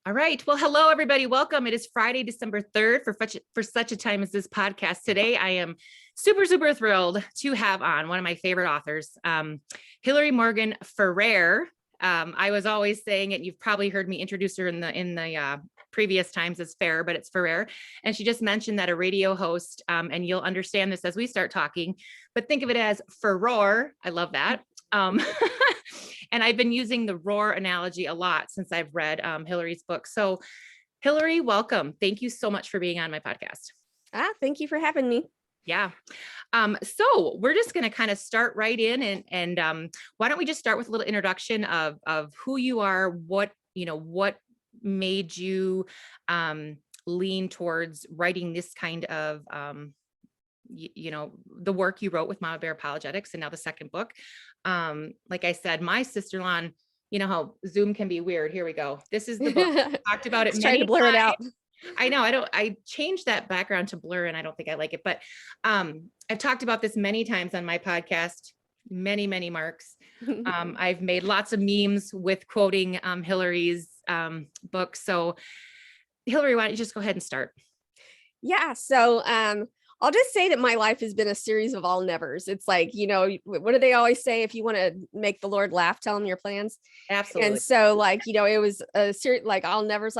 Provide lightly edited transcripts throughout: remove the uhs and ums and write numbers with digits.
All right. Well, hello, everybody. Welcome. It is Friday, December 3rd for such a time as this podcast. Today, I am super thrilled to have on one of my favorite authors, Hillary Morgan Ferrer. I was always saying it. You've probably heard me introduce her in the previous times as Ferrer, but it's Ferrer. And she just mentioned that a radio host, and you'll understand this as we start talking, but think of it as Ferrer. I love that. And I've been using the roar analogy a lot since I've read Hillary's book. So Hillary, welcome. Thank you so much for being on my podcast. Thank you for having me. Yeah. So we're just going to kind of start right in and why don't we just start with a little introduction of who you are, what made you lean towards writing this kind of the work you wrote with Mama Bear Apologetics and now the second book. Like I said, my sister-in-law, you know how Zoom can be weird. Here we go. This is the book. I talked about it. Trying to blur it out. I know. I changed that background to blur and I don't think I like it, but I've talked about this many times on my podcast, many marks. I've made lots of memes with quoting Hillary's book. So Hillary, why don't you just go ahead and start? Yeah. So I'll just say that my life has been a series of all nevers. It's like, what do they always say? If you want to make the Lord laugh, tell him your plans. Absolutely. And so it was a series, like I'll never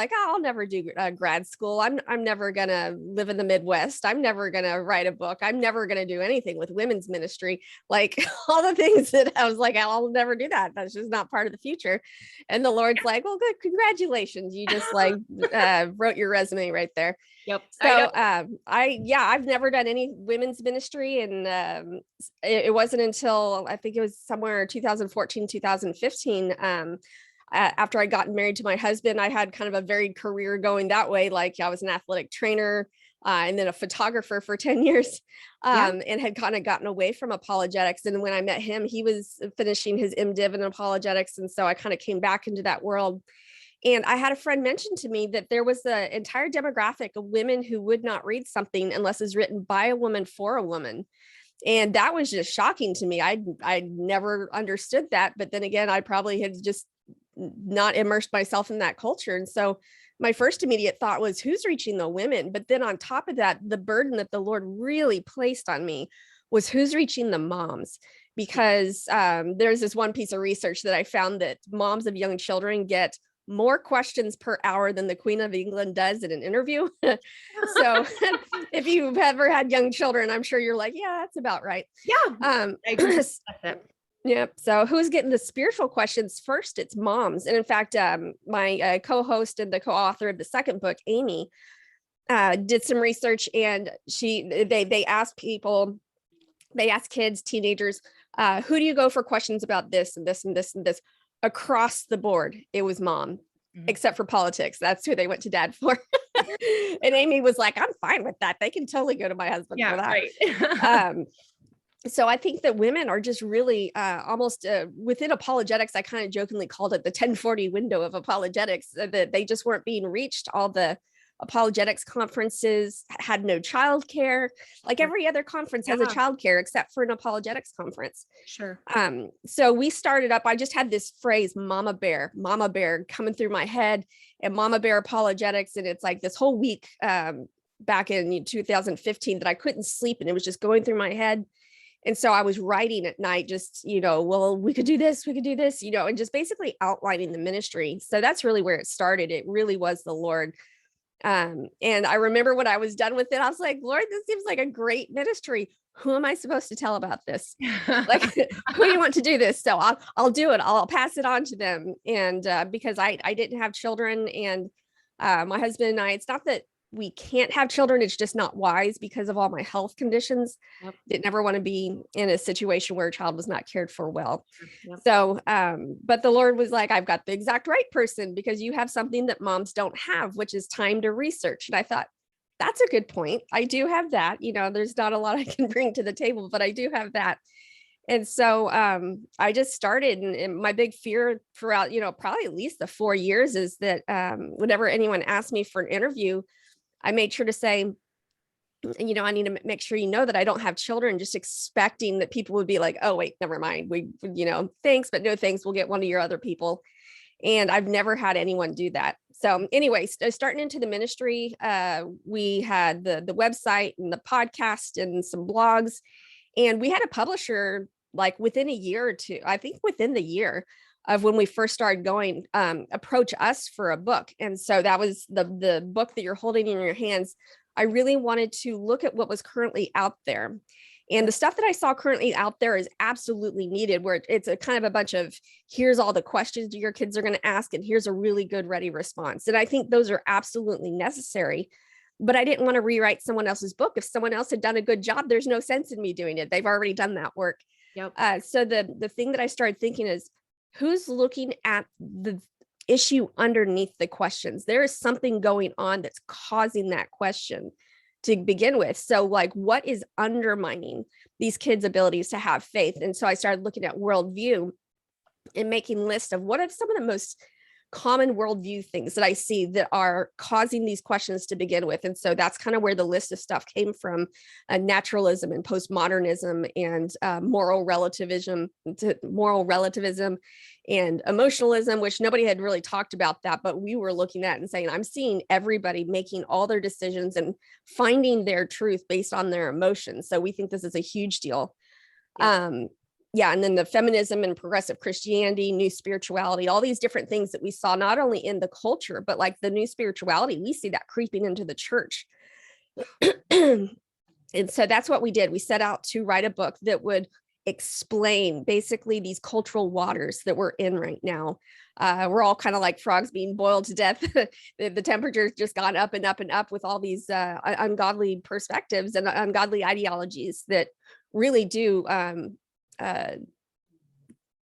do grad school. I'm never going to live in the Midwest. I'm never going to write a book. I'm never going to do anything with women's ministry. Like all the things that I was like, I'll never do that. That's just not part of the future. And the Lord's like, well, good. Congratulations. You just wrote your resume right there. Yep. So I've never done any women's ministry, and it wasn't until I think it was somewhere 2014, 2015. After I got married to my husband, I had kind of a varied career going that way. Like I was an athletic trainer and then a photographer for 10 years and had kind of gotten away from apologetics. And when I met him, he was finishing his MDiv in apologetics. And so I kind of came back into that world. And I had a friend mention to me that there was an entire demographic of women who would not read something unless it's written by a woman for a woman. And that was just shocking to me. I never understood that. But then again, I probably had just not immersed myself in that culture. And so my first immediate thought was, who's reaching the women? But then on top of that, the burden that the Lord really placed on me was who's reaching the moms. Because there's this one piece of research that I found that moms of young children get more questions per hour than the Queen of England does in an interview. So if you've ever had young children, I'm sure you're like, yeah, that's about right. Yeah. I agree. Yep. So who's getting the spiritual questions first? It's moms. And in fact, my co-host and the co-author of the second book, Amy, did some research, and they asked kids, teenagers, who do you go for questions about this and this and this and this? Across the board, it was mom, except for politics. That's who they went to dad for. And Amy was like, I'm fine with that. They can totally go to my husband for that. Right. So I think that women are just really almost within apologetics. I kind of jokingly called it the 1040 window of apologetics, that they just weren't being reached. All the apologetics conferences had no childcare. Like every other conference has a childcare except for an apologetics conference. Sure. So we started up, I just had this phrase, Mama Bear coming through my head, and Mama Bear Apologetics. And it's like this whole week back in 2015 that I couldn't sleep, and it was just going through my head. And so I was writing at night, just, well, we could do this, and just basically outlining the ministry. So that's really where it started. It really was the Lord. And I remember when I was done with it, I was like, Lord, this seems like a great ministry. Who am I supposed to tell about this? Like, who do you want to do this? So I'll do it. I'll pass it on to them. And because I didn't have children, and my husband and I, it's not that we can't have children, it's just not wise because of all my health conditions. Yep. Didn't ever want to be in a situation where a child was not cared for well. Yep. So, but the Lord was like, I've got the exact right person, because you have something that moms don't have, which is time to research. And I thought, that's a good point. I do have that. There's not a lot I can bring to the table, but I do have that. And so I just started, and my big fear throughout, probably at least the 4 years is that whenever anyone asked me for an interview, I made sure to say, I need to make sure that I don't have children, just expecting that people would be like, oh, wait, never mind. We, thanks, but no thanks. We'll get one of your other people. And I've never had anyone do that. So anyways, starting into the ministry, we had the website and the podcast and some blogs, and we had a publisher like within a year or two, I think within the year of when we first started going, approach us for a book. And so that was the book that you're holding in your hands. I really wanted to look at what was currently out there. And the stuff that I saw currently out there is absolutely needed, where it's a kind of a bunch of, here's all the questions your kids are going to ask, and here's a really good ready response. And I think those are absolutely necessary. But I didn't want to rewrite someone else's book. If someone else had done a good job, there's no sense in me doing it. They've already done that work. Yep. So the thing that I started thinking is, who's looking at the issue underneath the questions? There is something going on that's causing that question to begin with. So like, what is undermining these kids' abilities to have faith? And so I started looking at worldview and making lists of what are some of the most common worldview things that I see that are causing these questions to begin with. And so that's kind of where the list of stuff came from: naturalism and postmodernism and moral relativism and emotionalism, which nobody had really talked about that, but we were looking at and saying, I'm seeing everybody making all their decisions and finding their truth based on their emotions. So we think this is a huge deal. Yeah. And then the feminism and progressive Christianity, new spirituality, all these different things that we saw not only in the culture, but like the new spirituality, we see that creeping into the church. And so that's what we did. We set out to write a book that would explain basically these cultural waters that we're in right now. We're all kind of like frogs being boiled to death. The temperature's just gone up and up and up with all these ungodly perspectives and ungodly ideologies that really do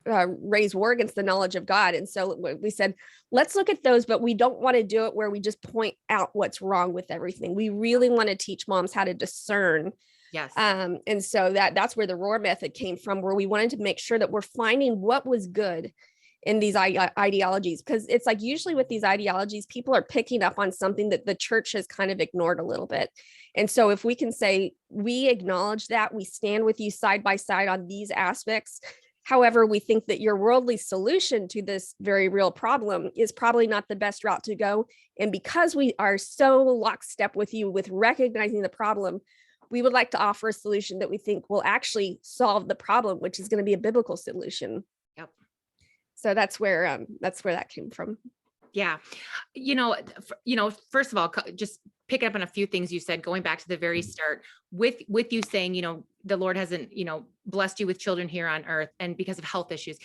raise war against the knowledge of God. And so we said, let's look at those, but we don't want to do it where we just point out what's wrong with everything. We really want to teach moms how to discern. Yes. And so that's where the ROAR method came from, where we wanted to make sure that we're finding what was good in these ideologies, because it's like usually with these ideologies, people are picking up on something that the church has kind of ignored a little bit. And so if we can say, we acknowledge that, we stand with you side by side on these aspects. However, we think that your worldly solution to this very real problem is probably not the best route to go. And because we are so lockstep with you with recognizing the problem, we would like to offer a solution that we think will actually solve the problem, which is going to be a biblical solution. Yep. So that's where that came from. Yeah. First of all, just pick up on a few things you said, going back to the very start with you saying, the Lord hasn't, blessed you with children here on earth, and because of health issues.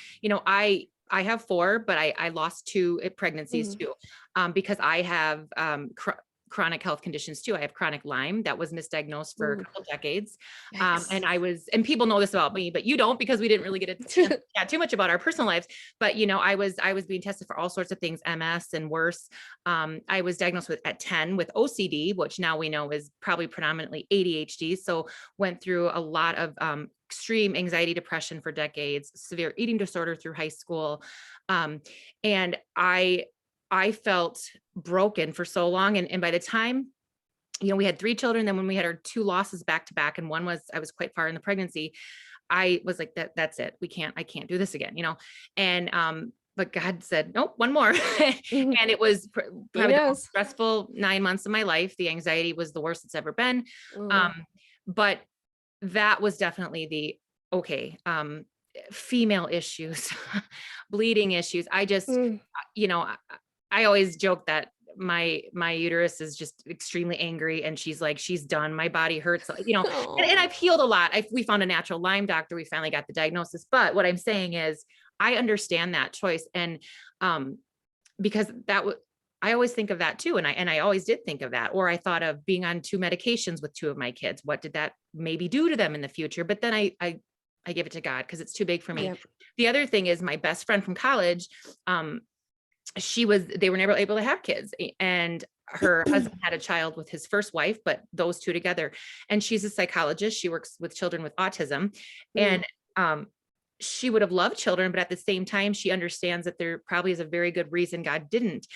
I have 4, but I lost 2 pregnancies too, because I have chronic health conditions too. I have chronic Lyme that was misdiagnosed for a couple decades. And people know this about me, but you don't, because we didn't really get to chat too much about our personal lives. But, I was being tested for all sorts of things, MS and worse. I was diagnosed at 10 with OCD, which now we know is probably predominantly ADHD. So went through a lot of extreme anxiety, depression for decades, severe eating disorder through high school. And I felt broken for so long. And by the time, we had 3 children, then when we had our 2 losses back to back, and one was, I was quite far in the pregnancy, I was like, that's it. I can't do this again, and, but God said, nope, one more. And it was probably the most stressful 9 months of my life. The anxiety was the worst it's ever been. But that was definitely female issues, bleeding issues. I just, I always joke that my uterus is just extremely angry, and she's like, she's done. My body hurts, and I've healed a lot. We found a natural Lyme doctor. We finally got the diagnosis. But what I'm saying is, I understand that choice. And, because I always think of that too. And I always did think of that, or I thought of being on 2 medications with 2 of my kids. What did that maybe do to them in the future? But then I give it to God, because it's too big for me. Yep. The other thing is, my best friend from college, they were never able to have kids, and her husband had a child with his first wife, but those 2 together. And she's a psychologist. She works with children with autism, and, she would have loved children, but at the same time, she understands that there probably is a very good reason God didn't.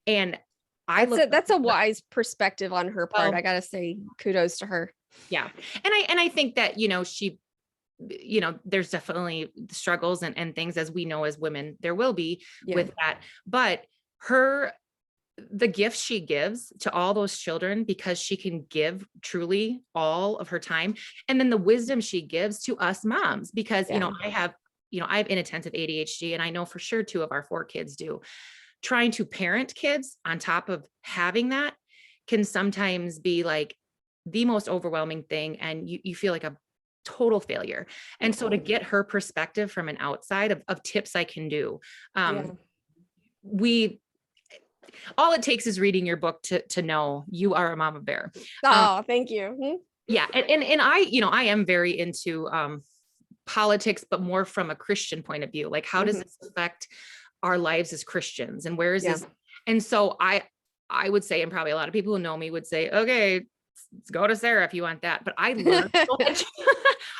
And that's a wise perspective on her part. I gotta say, kudos to her. Yeah. And I think that, she, there's definitely struggles and things, as we know, as women, there will be with that. But the gifts she gives to all those children, because she can give truly all of her time. And then the wisdom she gives to us moms, because, Yeah. I have inattentive ADHD, and I know for sure 2 of our 4 kids do. Trying to parent kids on top of having that can sometimes be like the most overwhelming thing. And you feel like a total failure. And so to get her perspective from an outside of tips I can do, all it takes is reading your book to know you are a mama bear. Oh, thank you. Yeah. And I am very into politics, but more from a Christian point of view. Like, how does this affect our lives as Christians, and where is this? And so I would say, and probably a lot of people who know me would say, okay, let's go to Sarah if you want that. But I learned so much.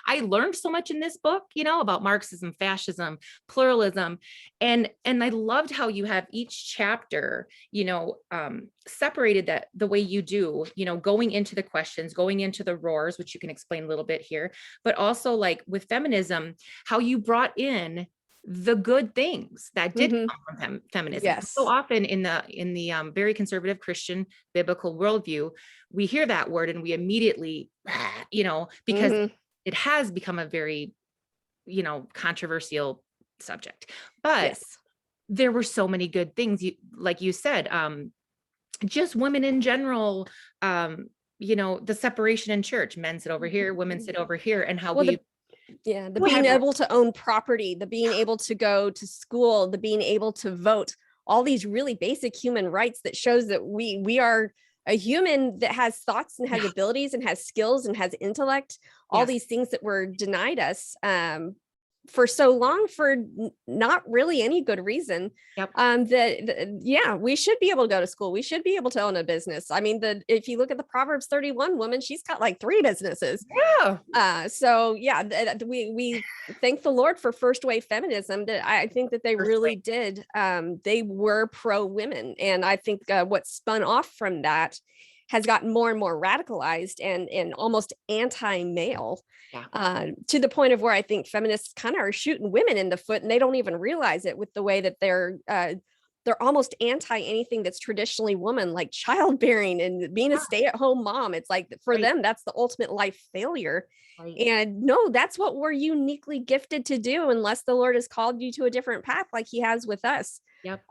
I learned so much in this book, about Marxism, fascism, pluralism. And I loved how you have each chapter, separated that the way you do, going into the questions, going into the roars, which you can explain a little bit here, but also like with feminism, how you brought in the good things that did come from feminism. Yes. So often in the very conservative Christian biblical worldview, we hear that word and we immediately, because it has become a very, controversial subject. But there were so many good things, like you said, just women in general, the separation in church, men sit over here, women sit over here, and how the being able to own property, the being able to go to school, the being able to vote, all these really basic human rights that shows that we are a human that has thoughts and has abilities and has skills and has intellect, all these things that were denied us for so long for not really any good reason. We should be able to go to school. We should be able to own a business. I mean, if you look at the Proverbs 31 woman, she's got like 3 businesses. We thank the Lord for first wave feminism. That I think that they really did. They were pro women. And I think what spun off from that has gotten more and more radicalized and almost anti-male, to the point of where I think feminists kind of are shooting women in the foot, and they don't even realize it, with the way that they're almost anti anything that's traditionally woman, like childbearing and being a stay-at-home mom. It's like, for them, that's the ultimate life failure. And no, that's what we're uniquely gifted to do, unless the Lord has called you to a different path like he has with us.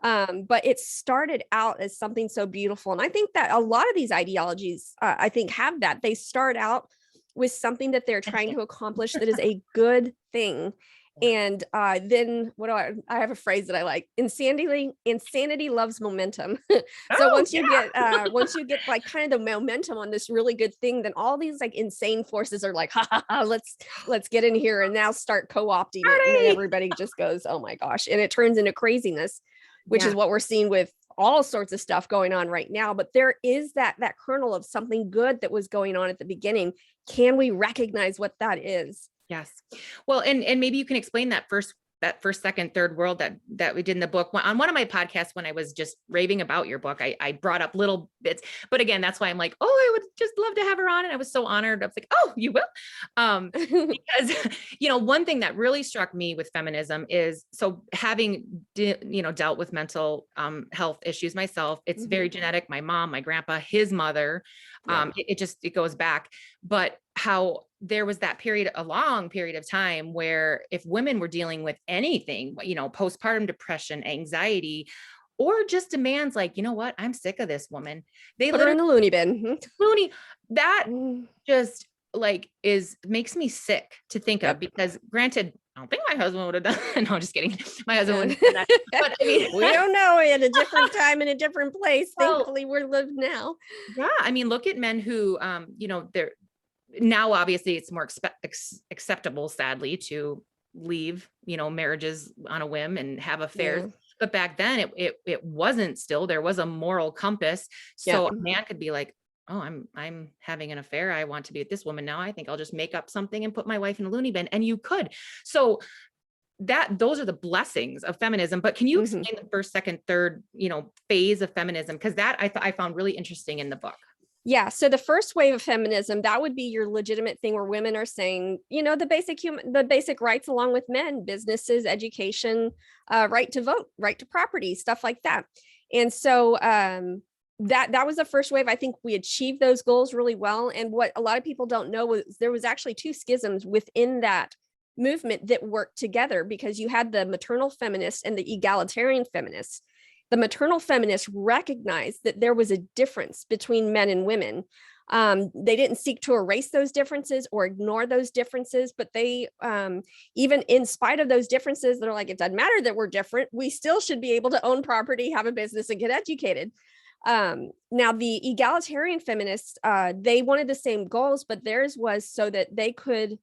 But it started out as something so beautiful. And I think that a lot of these ideologies, I think, have that. They start out with something that they're trying to accomplish that is a good thing. And then I have a phrase that I like: insanity loves momentum. So once you get like kind of the momentum on this really good thing, then all these like insane forces are like, let's get in here and now start co-opting it. And everybody just goes, oh my gosh. And it turns into craziness, which is what we're seeing with all sorts of stuff going on right now. But there is that kernel of something good that was going on at the beginning. Can we recognize what that is? Yes. Well, and maybe you can explain that first, second, third world that we did in the book. On one of my podcasts, when I was just raving about your book, I brought up little bits, but again, that's why I'm like, oh, I would just love to have her on. And I was so honored. I was like, oh, you will. Because, one thing that really struck me with feminism is, so having, dealt with mental health issues myself, it's very genetic. My mom, my grandpa, his mother, it goes back, but how there was a long period of time where if women were dealing with anything, postpartum depression, anxiety, or just demands like, you know what, I'm sick of this woman, they put her in the loony bin. That just like makes me sick to think of, because granted, I don't think my husband would have done. No, just kidding. My husband wouldn't have done that. But I mean, we don't know. In a different time, in a different place. Thankfully, we're lived now. Yeah, I mean, look at men who, they're now obviously it's more acceptable, sadly, to leave, marriages on a whim and have affairs. But back then, it wasn't. Still, there was a moral compass. So a man could be like, oh, I'm having an affair. I want to be with this woman now. I think I'll just make up something and put my wife in a loony bin. And you could. So those are the blessings of feminism. But can you explain the first, second, third, phase of feminism? Because that I found really interesting in the book. Yeah. So the first wave of feminism, that would be your legitimate thing where women are saying, the basic rights along with men, businesses, education, right to vote, right to property, stuff like that. And so that was the first wave. I think we achieved those goals really well. And what a lot of people don't know was there was actually two schisms within that movement that worked together, because you had the maternal feminists and the egalitarian feminists. The maternal feminists recognized that there was a difference between men and women. They didn't seek to erase those differences or ignore those differences, but they, even in spite of those differences, they're like, it doesn't matter that we're different. We still should be able to own property, have a business, and get educated. Now the egalitarian feminists, they wanted the same goals, but theirs was so that they could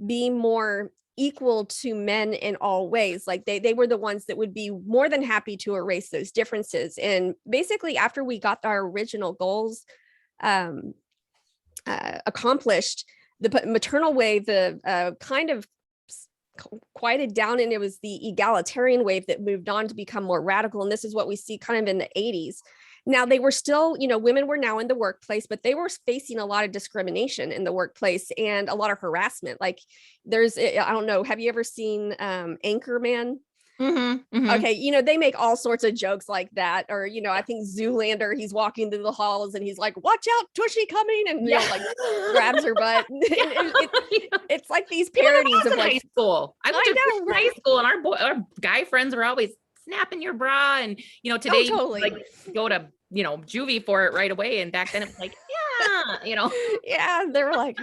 be more equal to men in all ways. Like they were the ones that would be more than happy to erase those differences. And basically after we got our original goals accomplished, the maternal wave, the kind of quieted down, and it was the egalitarian wave that moved on to become more radical. And this is what we see kind of in the 80s. Now they were still, women were now in the workplace, but they were facing a lot of discrimination in the workplace and a lot of harassment. Like I don't know, have you ever seen Anchorman? Mm-hmm, mm-hmm. Okay, they make all sorts of jokes like that. Or, I think Zoolander, he's walking through the halls and he's like, watch out, Tushy coming, and grabs her butt. It's like these parodies of high school. I went to high school, and our guy friends were always snapping your bra, and today totally. Go to juvie for it right away, and back then it was like yeah, they were like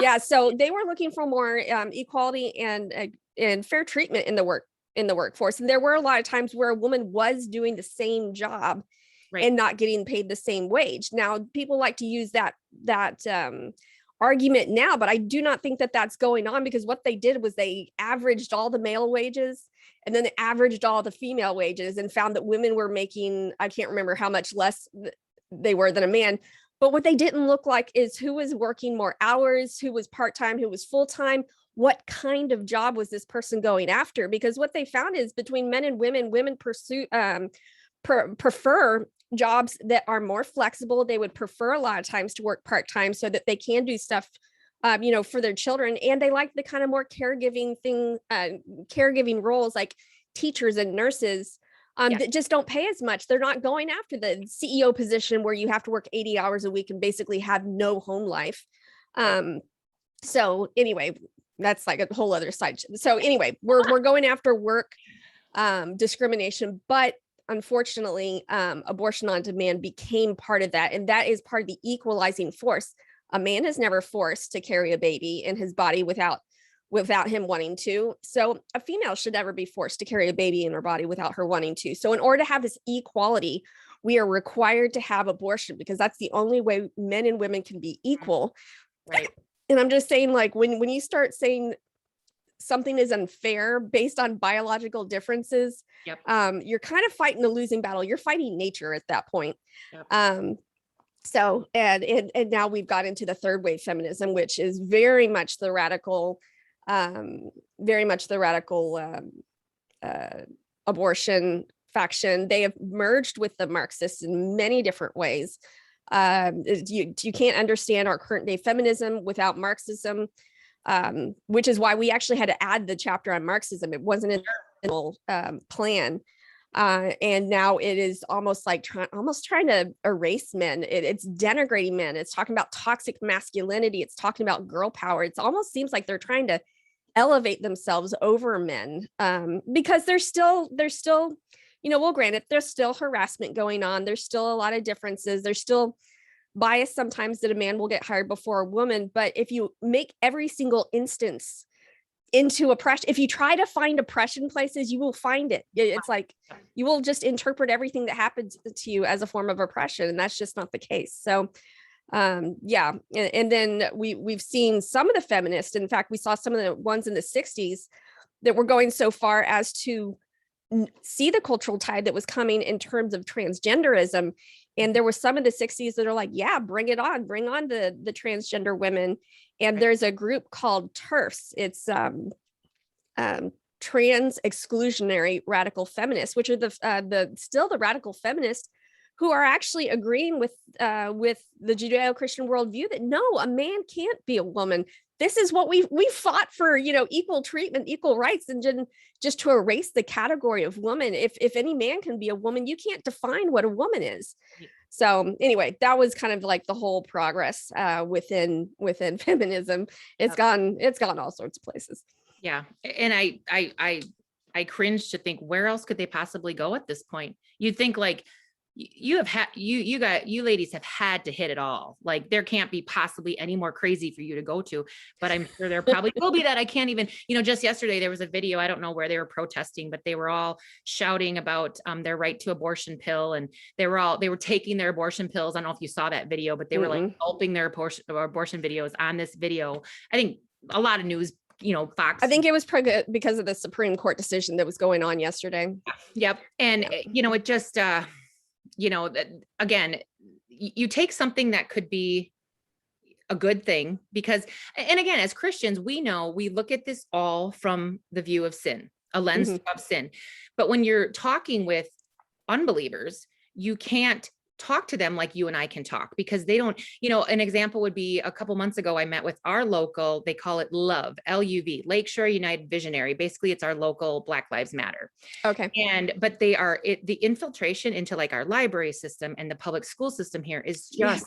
yeah, so they were looking for more equality and fair treatment in the workforce. And there were a lot of times where a woman was doing the same job and not getting paid the same wage. Now people like to use that argument now, but I do not think that that's going on, because what they did was they averaged all the male wages and then they averaged all the female wages and found that women were making, I can't remember how much less they were than a man. But what they didn't look like is who was working more hours, who was part-time, who was full-time, what kind of job was this person going after? Because what they found is between men and women prefer jobs that are more flexible. They would prefer a lot of times to work part-time so that they can do stuff for their children. And they like the kind of more caregiving roles like teachers and nurses that just don't pay as much. They're not going after the CEO position where you have to work 80 hours a week and basically have no home life. So anyway, that's like a whole other side. So anyway, we're going after work discrimination, but unfortunately, abortion on demand became part of that. And that is part of the equalizing force. A man is never forced to carry a baby in his body without him wanting to. So a female should never be forced to carry a baby in her body without her wanting to. So in order to have this equality, we are required to have abortion, because that's the only way men and women can be equal. Right. And I'm just saying, like, when you start saying something is unfair based on biological differences, you're kind of fighting a losing battle. You're fighting nature at that point. So, and now we've got into the third wave feminism, which is very much the radical abortion faction. They have merged with the Marxists in many different ways. You can't understand our current day feminism without Marxism, which is why we actually had to add the chapter on Marxism. It wasn't in the plan. And now it is almost like trying to erase men. It's denigrating men. It's talking about toxic masculinity. It's talking about girl power. It almost seems like they're trying to elevate themselves over men, because there's still, well, granted, there's still harassment going on. There's still a lot of differences. There's still bias sometimes that a man will get hired before a woman. But if you make every single instance into oppression, if you try to find oppression places, you will find it. It's like you will just interpret everything that happens to you as a form of oppression, and that's just not the case. So and then we've seen some of the feminists, in fact we saw some of the ones in the 60s that were going so far as to see the cultural tide that was coming in terms of transgenderism. And there were some of the 60s that are like, yeah, bring it on, bring on the transgender women. And there's a group called TERFs. It's trans exclusionary radical feminists, which are the radical feminists who are actually agreeing with the Judeo-Christian worldview that no, a man can't be a woman. This is what we fought for, equal treatment, equal rights, and just to erase the category of woman. If any man can be a woman, you can't define what a woman is. So anyway, that was kind of like the whole progress within feminism. It's gone all sorts of places. Yeah. And I cringe to think, where else could they possibly go at this point? You'd think like you ladies have had to hit it all. Like there can't be possibly any more crazy for you to go to, but I'm sure there probably will be that I can't even, just yesterday there was a video, I don't know where they were protesting, but they were all shouting about their right to abortion pill. And they were taking their abortion pills. I don't know if you saw that video, but they were like gulping their abortion videos on this video. I think a lot of news, Fox. I think it was because of the Supreme Court decision that was going on yesterday. Yep. And, it just, again, you take something that could be a good thing because, and again, as Christians, we look at this all from the view of sin, a lens of sin. But when you're talking with unbelievers, you can't talk to them like you and I can talk because they don't, an example would be a couple months ago, I met with our local, they call it LOVE, LUV, Lakeshore United Visionary. Basically it's our local Black Lives Matter. Okay. But they are, the infiltration into like our library system and the public school system here is just,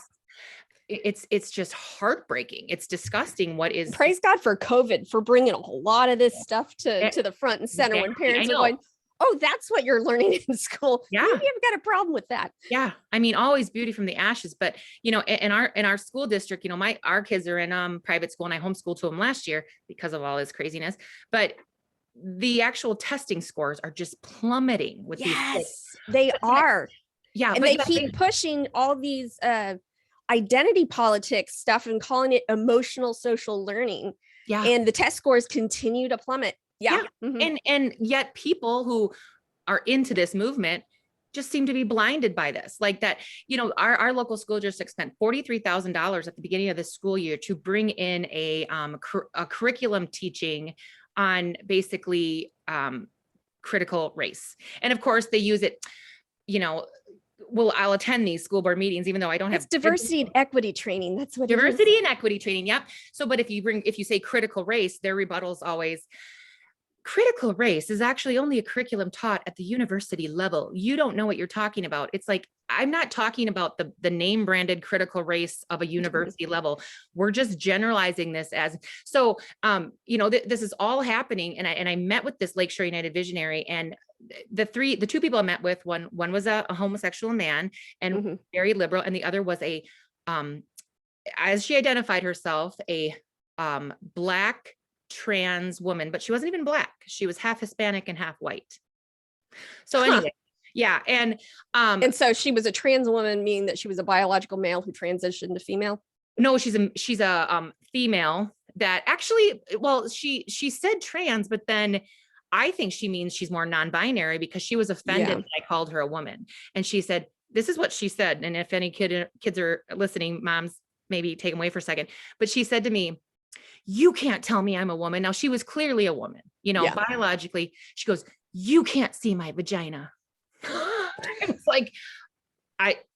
it's just heartbreaking. It's disgusting. Praise God for COVID for bringing a whole lot of this stuff to the front and center when parents are going, oh, that's what you're learning in school. Yeah. Maybe I've got a problem with that. Yeah. I mean, always beauty from the ashes, but in our school district, our kids are in private school and I homeschooled to them last year because of all this craziness, but the actual testing scores are just plummeting with these kids. They are. Yeah. And they keep pushing all these identity politics stuff and calling it emotional social learning. Yeah. And the test scores continue to plummet. Yeah. And yet people who are into this movement just seem to be blinded by this. Like that, our local school district spent $43,000 at the beginning of the school year to bring in a curriculum teaching on basically critical race. And of course they use it, I'll attend these school board meetings, even though I don't have diversity and equity training. That's what diversity and equity training. Yep. So, but if you say critical race, their rebuttal is always, critical race is actually only a curriculum taught at the university level. You don't know what you're talking about. It's like, I'm not talking about the name branded critical race of a university level. We're just generalizing this as, so, this is all happening. And I met with this Lakeshore United Visionary, and the two people I met with, one was a homosexual man and very liberal. And the other was as she identified herself, a Black trans woman, but she wasn't even Black. She was half Hispanic and half white. So anyway, yeah. And so she was a trans woman, meaning that she was a biological male who transitioned to female. No, she's a female that actually, well, she said trans, but then I think she means she's more non-binary because she was offended that I called her a woman. And she said, this is what she said. And if any kids are listening, moms, maybe take them away for a second. But she said to me, you can't tell me I'm a woman. Now she was clearly a woman, biologically. She goes, you can't see my vagina. It's like,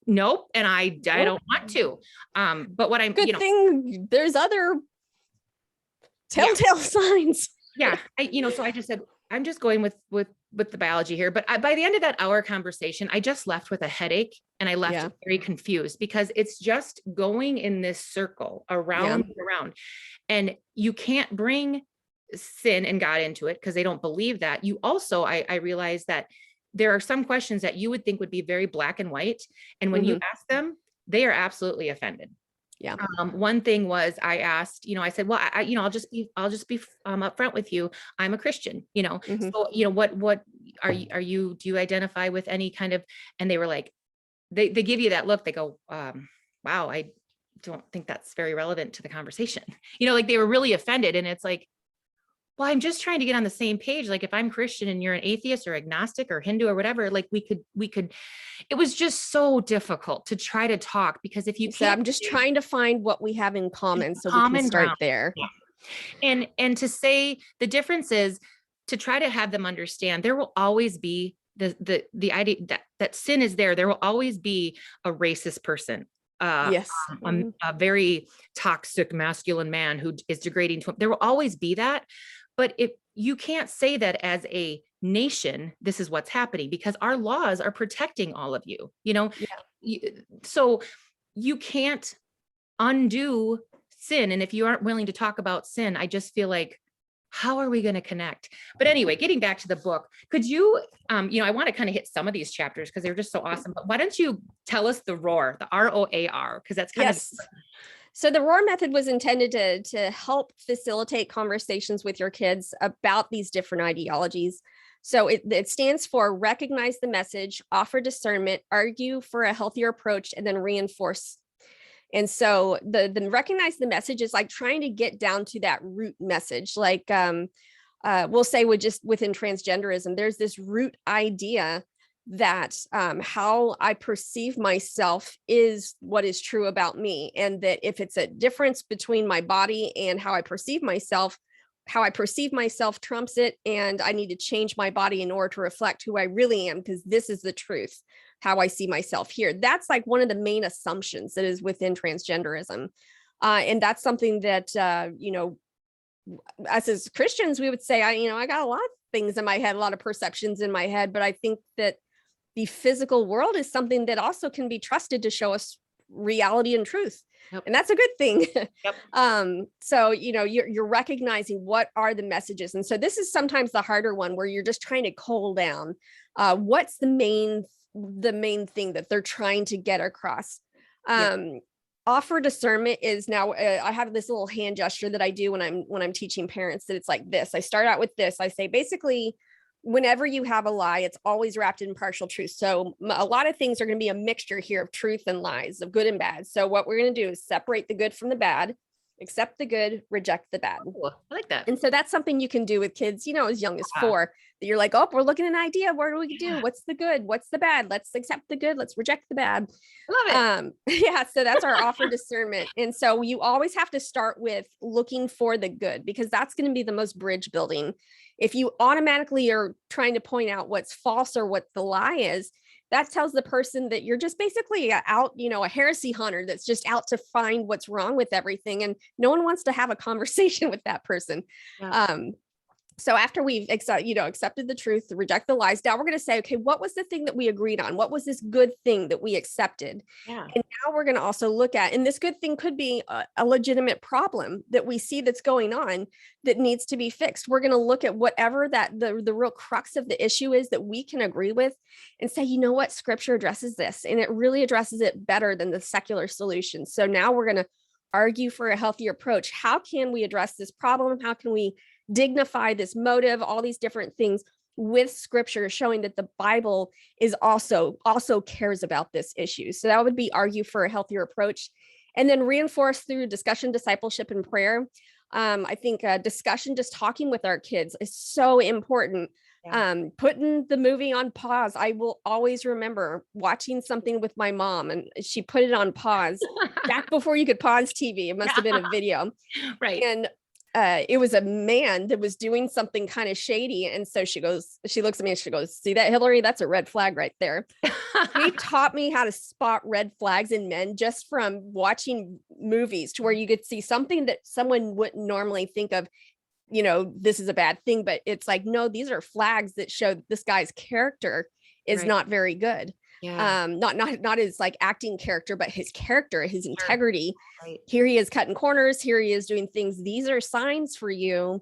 nope. And I don't want to. But what I'm, good thing there's other telltale signs. Yeah. So I just said, I'm just going with the biology here. But by the end of that hour conversation, I just left with a headache and I left very confused because it's just going in this circle around and around. And you can't bring sin and God into it because they don't believe that. You also, I realized that there are some questions that you would think would be very black and white. And when you ask them, they are absolutely offended. Yeah. One thing was I asked, I said, well, I'll just be upfront with you. I'm a Christian, so, what are you, do you identify with any kind of, and they were like, they give you that look, they go, wow, I don't think that's very relevant to the conversation. Like they were really offended. And it's like, well, I'm just trying to get on the same page. Like if I'm Christian and you're an atheist or agnostic or Hindu or whatever, like we could, it was just so difficult to try to talk because if you I'm just trying to find what we have in common so we can start there. Yeah. And to say the difference is to try to have them understand there will always be the idea that sin is there. There will always be a racist person. A very toxic masculine man who is degrading to him. There will always be that. But if you can't say that as a nation, this is what's happening because our laws are protecting all of you, Yeah. So you can't undo sin. And if you aren't willing to talk about sin, I just feel like, how are we going to connect? But anyway, getting back to the book, could you, I want to kind of hit some of these chapters because they're just so awesome, but why don't you tell us the ROAR, the ROAR, because that's kind of. So the ROAR method was intended to help facilitate conversations with your kids about these different ideologies. So it stands for recognize the message, offer discernment, argue for a healthier approach, and then reinforce. And so the recognize the message is like trying to get down to that root message. Like we'll say within transgenderism, there's this root idea that how I perceive myself is what is true about me. And that if it's a difference between my body and how I perceive myself trumps it. And I need to change my body in order to reflect who I really am, because this is the truth, how I see myself here. That's like one of the main assumptions that is within transgenderism. And that's something that, us as Christians, we would say, I got a lot of things in my head, a lot of perceptions in my head, but I think that the physical world is something that also can be trusted to show us reality and truth. Yep. And that's a good thing. Yep. So, you're recognizing what are the messages. And so this is sometimes the harder one where you're just trying to cull down what's the main thing that they're trying to get across. Yep. Offer discernment is now, I have this little hand gesture that I do when I'm teaching parents, that it's like this. I start out with this. I say, basically, whenever you have a lie, it's always wrapped in partial truth. So a lot of things are going to be a mixture here of truth and lies, of good and bad. So what we're going to do is separate the good from the bad, accept the good, reject the bad. Cool. I like that. And so that's something you can do with kids, as young as 4, that you're like, oh, we're looking at an idea. What do we do? What's the good? What's the bad? Let's accept the good. Let's reject the bad. I love it. So that's our offer discernment. And so you always have to start with looking for the good, because that's going to be the most bridge building. If you automatically are trying to point out what's false or what the lie is, that tells the person that you're just basically out, a heresy hunter that's just out to find what's wrong with everything. And no one wants to have a conversation with that person. Yeah. So after we've accepted the truth, reject the lies, now we're going to say, okay, what was the thing that we agreed on? What was this good thing that we accepted? Yeah. And now we're going to also look at, and this good thing could be a legitimate problem that we see that's going on that needs to be fixed. We're going to look at whatever that the real crux of the issue is that we can agree with and say, what, Scripture addresses this, and it really addresses it better than the secular solution. So now we're going to argue for a healthier approach. How can we address this problem? How can we dignify this motive, all these different things with Scripture showing that the Bible is also cares about this issue. So that would be argue for a healthier approach, and then reinforce through discussion, discipleship, and prayer. I think discussion, just talking with our kids, is so important. Yeah. Putting the movie on pause. I will always remember watching something with my mom, and she put it on pause back before you could pause TV. It must have been a video. Right. And it was a man that was doing something kind of shady. And so she looks at me and she goes, see that, Hillary? That's a red flag right there. He taught me how to spot red flags in men just from watching movies, to where you could see something that someone wouldn't normally think of, this is a bad thing, but it's like, no, these are flags that show that this guy's character is not very good. Yeah. Not his like acting character, but his character, his integrity. Right. Here he is cutting corners. Here he is doing things. These are signs for you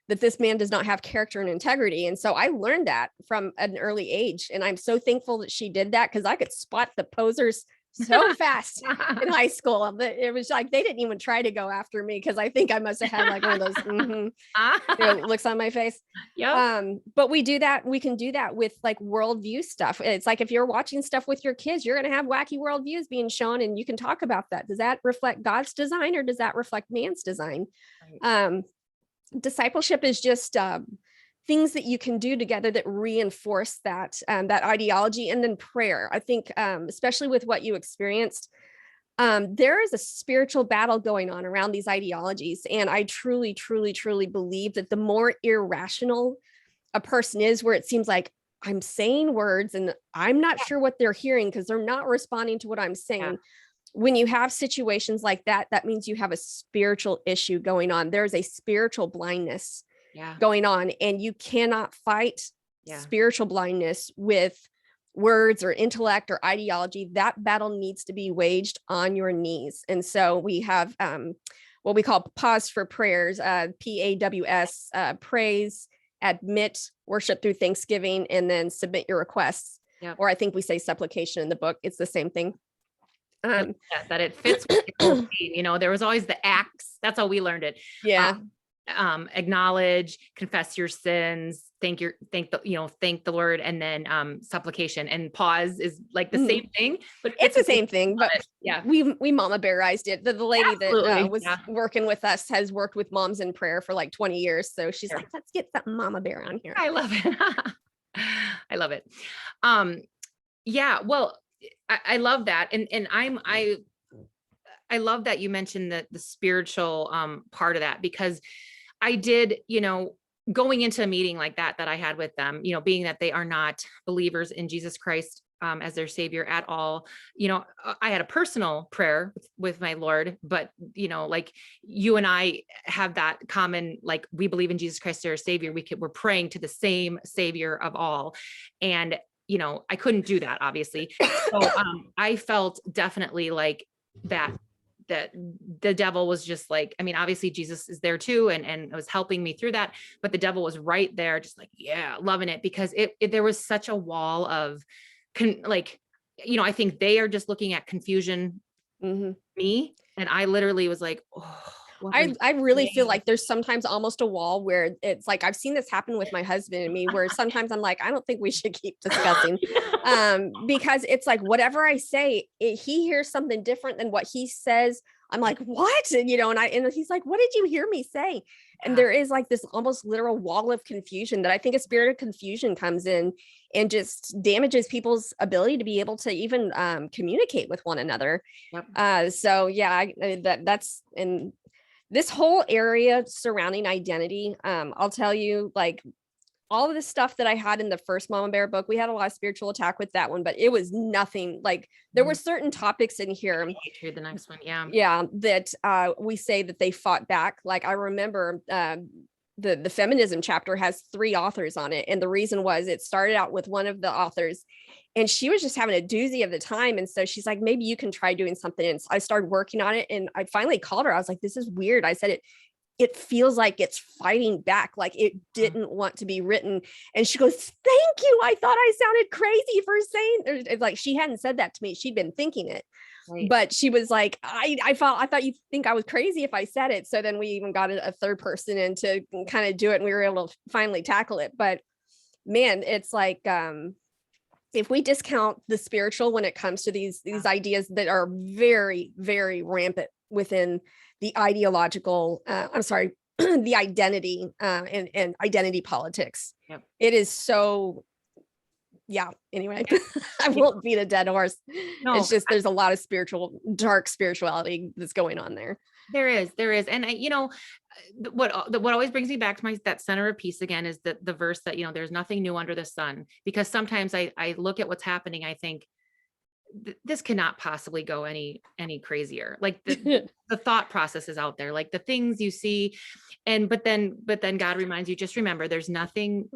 that this man does not have character and integrity. And so I learned that from an early age. And I'm so thankful that she did that, because I could spot the posers so fast in high school. It was like, they didn't even try to go after me, because I think I must have had like one of those looks on my face. Yep. But we can do that with like worldview stuff. It's like, if you're watching stuff with your kids, you're going to have wacky worldviews being shown, and you can talk about that. Does that reflect God's design, or does that reflect man's design? Right. Discipleship is just things that you can do together that reinforce that ideology. And then prayer. I think, especially with what you experienced, there is a spiritual battle going on around these ideologies. And I truly, truly, truly believe that the more irrational a person is, where it seems like I'm saying words and I'm not sure what they're hearing because they're not responding to what I'm saying. Yeah. When you have situations like that, that means you have a spiritual issue going on. There's a spiritual blindness going on, and you cannot fight spiritual blindness with words or intellect or ideology, that battle needs to be waged on your knees. And so we have what we call pause for prayers, PAWS, praise, admit, worship through thanksgiving, and then submit your requests. Yep. Or I think we say supplication in the book. It's the same thing. That it fits with the whole theme. There was always the acts. That's how we learned it. Yeah. Acknowledge, confess your sins, thank the Lord, and then supplication, and pause is like the same thing, but it's the same thing. But we Mama Bearized it. The lady that was working with us has worked with moms in prayer for like 20 years. So she's like, let's get something Mama Bear on here. I love it. I love it. Well, I love that. And I love that you mentioned the spiritual part of that, because I did, going into a meeting like that I had with them, being that they are not believers in Jesus Christ as their savior at all. I had a personal prayer with my Lord, but like you and I have that common, like, we believe in Jesus Christ as our savior. We're praying to the same savior of all. And, I couldn't do that, obviously. So I felt definitely like that the devil was just like, obviously Jesus is there too. And it was helping me through that, but the devil was right there, just like, loving it, because there was such a wall of I think they are just looking at confusion, me. And I literally was like, I really feel like there's sometimes almost a wall where it's like, I've seen this happen with my husband and me, where sometimes I'm like, I don't think we should keep discussing, because it's like, whatever I say, he hears something different than what he says. I'm like, what? And, and he's like, what did you hear me say? And there is like this almost literal wall of confusion that I think a spirit of confusion comes in and just damages people's ability to be able to even communicate with one another. Yep. That's in this whole area surrounding identity. I'll tell you, like, all of the stuff that I had in the first Mama Bear book, we had a lot of spiritual attack with that one, but it was nothing like, there were certain topics in here. The next one. That we say that they fought back. Like, I remember the Feminism chapter has 3 authors on it. And the reason was, it started out with one of the authors and she was just having a doozy of the time. And so she's like, maybe you can try doing something. And so I started working on it, and I finally called her. I was like, this is weird. I said, it feels like it's fighting back, like it didn't want to be written. And she goes, thank you. I thought I sounded crazy for saying, it's like, she hadn't said that to me. She'd been thinking it. Right. But she was like, I thought you'd think I was crazy if I said it. So then we even got a third person in to kind of do it, and we were able to finally tackle it. But man, it's like, if we discount the spiritual when it comes to these ideas that are very, very rampant within the ideological, the identity and identity politics. Yep. It is so, anyway, I won't beat a dead horse. No, it's just, there's a lot of dark spirituality that's going on there. There is. And what always brings me back to that center of peace again is the verse that, there's nothing new under the sun, because sometimes I look at what's happening. I think this cannot possibly go any crazier. Like the thought process is out there, like the things you see. But then God reminds you, just remember, there's nothing,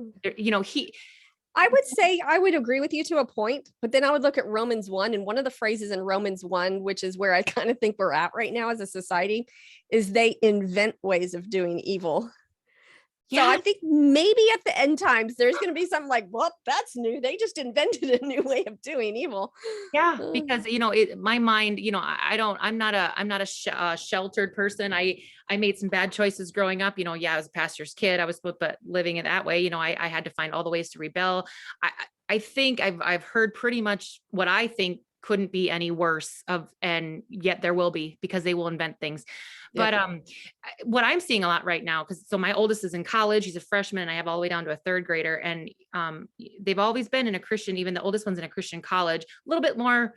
I would say I would agree with you to a point, but then I would look at Romans 1, and one of the phrases in Romans 1, which is where I kind of think we're at right now as a society, is they invent ways of doing evil. Yeah. So I think maybe at the end times, there's going to be something like, well, that's new. They just invented a new way of doing evil. Yeah. Because, my mind, I'm not a sheltered person. I made some bad choices growing up, I was a pastor's kid. I was, but living it that way, I had to find all the ways to rebel. I think I've heard pretty much what I think couldn't be any worse and yet there will be, because they will invent things. But what I'm seeing a lot right now, so my oldest is in college, he's a freshman, and I have all the way down to a 3rd grader, and they've always been in a Christian, even the oldest one's in a Christian college, a little bit more.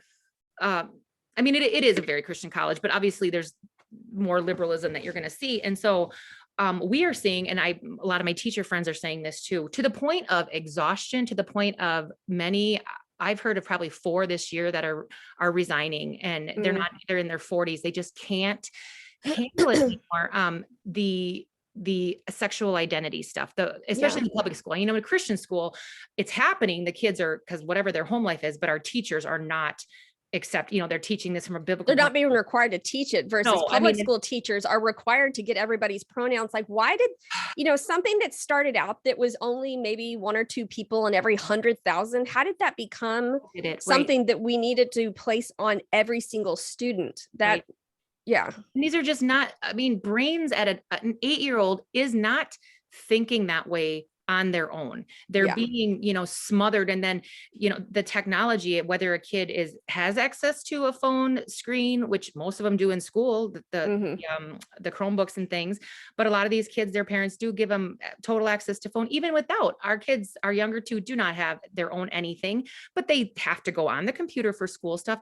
It is a very Christian college, but obviously there's more liberalism that you're going to see. And so we are seeing, and a lot of my teacher friends are saying this too, to the point of exhaustion, to the point of many, I've heard of probably 4 this year that are resigning, and they're in their 40s. They just can't handle it anymore. the sexual identity stuff, especially in public school. In a Christian school, it's happening. The kids are, because whatever their home life is, but our teachers are not they're teaching this from a biblical. They're not being required to teach it versus public school teachers are required to get everybody's pronouns. Like, why did, something that started out that was only maybe 1 or 2 people in every 100,000, how did that become something that we needed to place on every single student? Yeah. And these are just not, brains at an 8-year-old is not thinking that way on their own. They're being, smothered. And then, the technology, whether a kid has access to a phone screen, which most of them do in school, the Chromebooks and things, but a lot of these kids, their parents do give them total access to phone. Even without, our kids, our younger two, do not have their own anything, but they have to go on the computer for school stuff.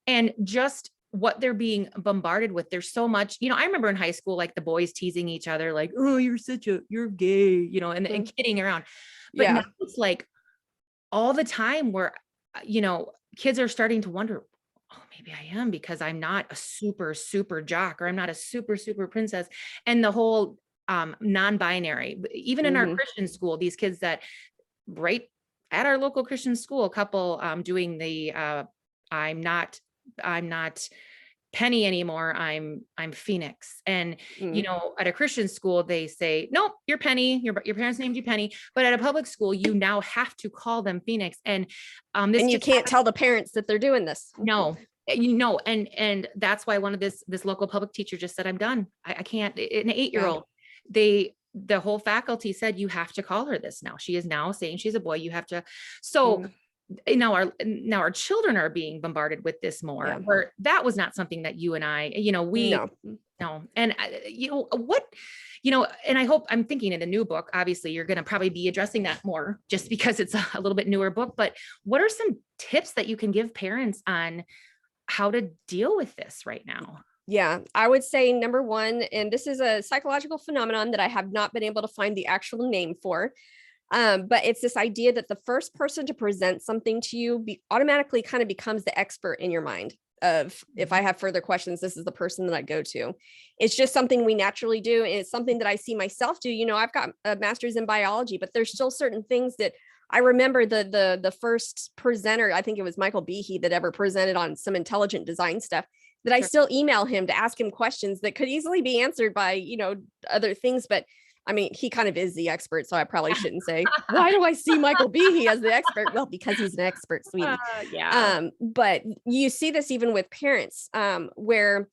And just what they're being bombarded with. There's so much, I remember in high school, like the boys teasing each other, like, oh, you're gay, and kidding around. But now it's like all the time where, kids are starting to wonder, oh, maybe I am, because I'm not a super, super jock, or I'm not a super, super princess. And the whole non-binary, even in our Christian school, these kids that right at our local Christian school, a couple doing the, I'm not Penny anymore. I'm Phoenix. And, at a Christian school, they say, nope, you're Penny. Your parents named you Penny. But at a public school, you now have to call them Phoenix. And and you can't tell the parents that they're doing this. No, and that's why one of this local public teacher just said, I'm done. I can't. An 8-year-old, the whole faculty said, you have to call her this now. She is now saying she's a boy. You have to. So now our children are being bombarded with this more, where that was not something that you and I, no. And and I hope, I'm thinking in the new book, obviously you're going to probably be addressing that more just because it's a little bit newer book, but what are some tips that you can give parents on how to deal with this right now? Yeah, I would say number one, and this is a psychological phenomenon that I have not been able to find the actual name for, but it's this idea that the first person to present something to you automatically kind of becomes the expert in your mind of, if I have further questions, this is the person that I go to. It's just something we naturally do. And it's something that I see myself do. I've got a master's in biology, but there's still certain things that I remember the first presenter, I think it was Michael Behe, that ever presented on some intelligent design stuff, that I still email him to ask him questions that could easily be answered by, other things. But he kind of is the expert, so I probably shouldn't say, why do I see Michael Behe as the expert? Well, because he's an expert, sweetie. But you see this even with parents, where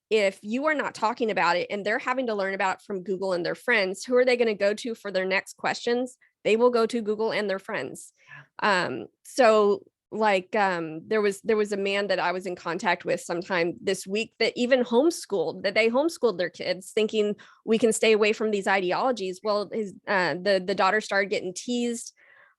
if you are not talking about it and they're having to learn about it from Google and their friends, who are they going to go to for their next questions? They will go to Google and their friends. So like there was a man that I was in contact with sometime this week that even that they homeschooled their kids thinking we can stay away from these ideologies. Well, the daughter started getting teased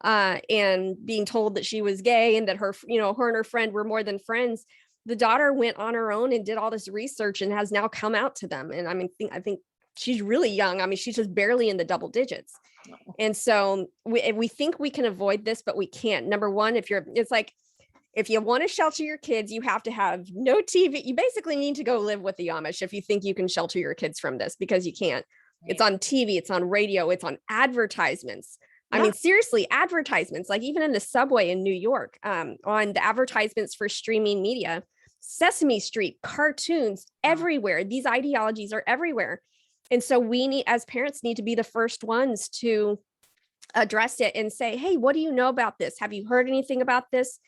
and being told that she was gay and that her and her friend were more than friends. The daughter went on her own and did all this research and has now come out to them. And I think she's really young. She's just barely in the double digits. And so we think we can avoid this, but we can't. Number one, if you want to shelter your kids, you have to have no TV. You basically need to go live with the Amish if you think you can shelter your kids from this, because you can't. Right. It's on TV, it's on radio, it's on advertisements. Yeah. Seriously, advertisements, like even in the subway in New York, on the advertisements for streaming media, Sesame Street, cartoons, everywhere. These ideologies are everywhere. And so we as parents need to be the first ones to address it and say, hey, what do you know about this? Have you heard anything about this?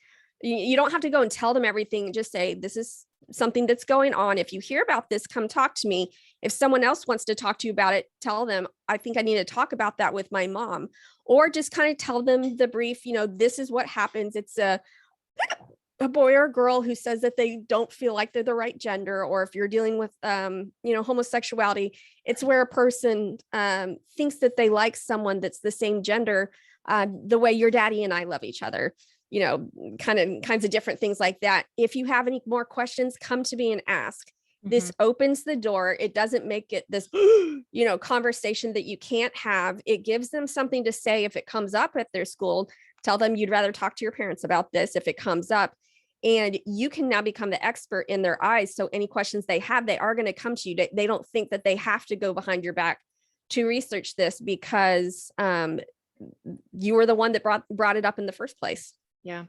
You don't have to go and tell them everything. Just say, this is something that's going on. If you hear about this, come talk to me. If someone else wants to talk to you about it, tell them, I think I need to talk about that with my mom. Or just kind of tell them the brief, this is what happens. It's a boy or a girl who says that they don't feel like they're the right gender, or if you're dealing with, homosexuality, it's where a person thinks that they like someone that's the same gender, the way your daddy and I love each other, kinds of different things like that. If you have any more questions, come to me and ask. This opens the door. It doesn't make it this, conversation that you can't have. It gives them something to say if it comes up at their school. Tell them you'd rather talk to your parents about this if it comes up. And you can now become the expert in their eyes. So any questions they have, they are going to come to you. They don't think that they have to go behind your back to research this because you were the one that brought it up in the first place. Yeah.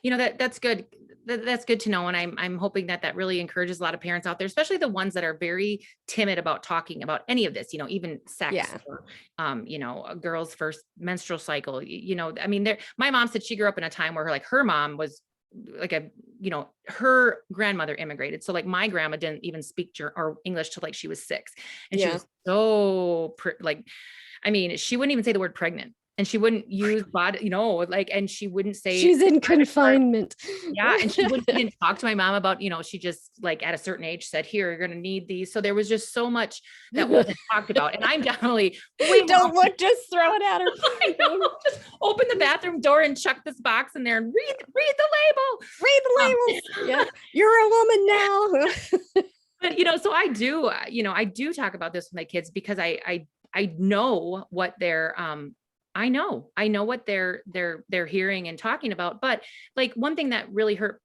That's good. That's good to know. And I'm hoping that really encourages a lot of parents out there, especially the ones that are very timid about talking about any of this, even sex, or, a girl's first menstrual cycle, I mean, my mom said she grew up in a time where her mom was like her grandmother immigrated. So like my grandma didn't even speak or English till like she was 6. And she was so I mean, she wouldn't even say the word pregnant. And she wouldn't use body, and she wouldn't say she's in confinement. Yeah. And she didn't talk to my mom about, she just like at a certain age said, here, you're going to need these. So there was just so much that wasn't talked about. And I'm definitely just throw it at her. I know, just open the bathroom door and chuck this box in there and read the label. Read the labels. Yeah. You're a woman now. But, so I do talk about this with my kids because I know what they're, I know what they're hearing and talking about. But like one thing that really hurt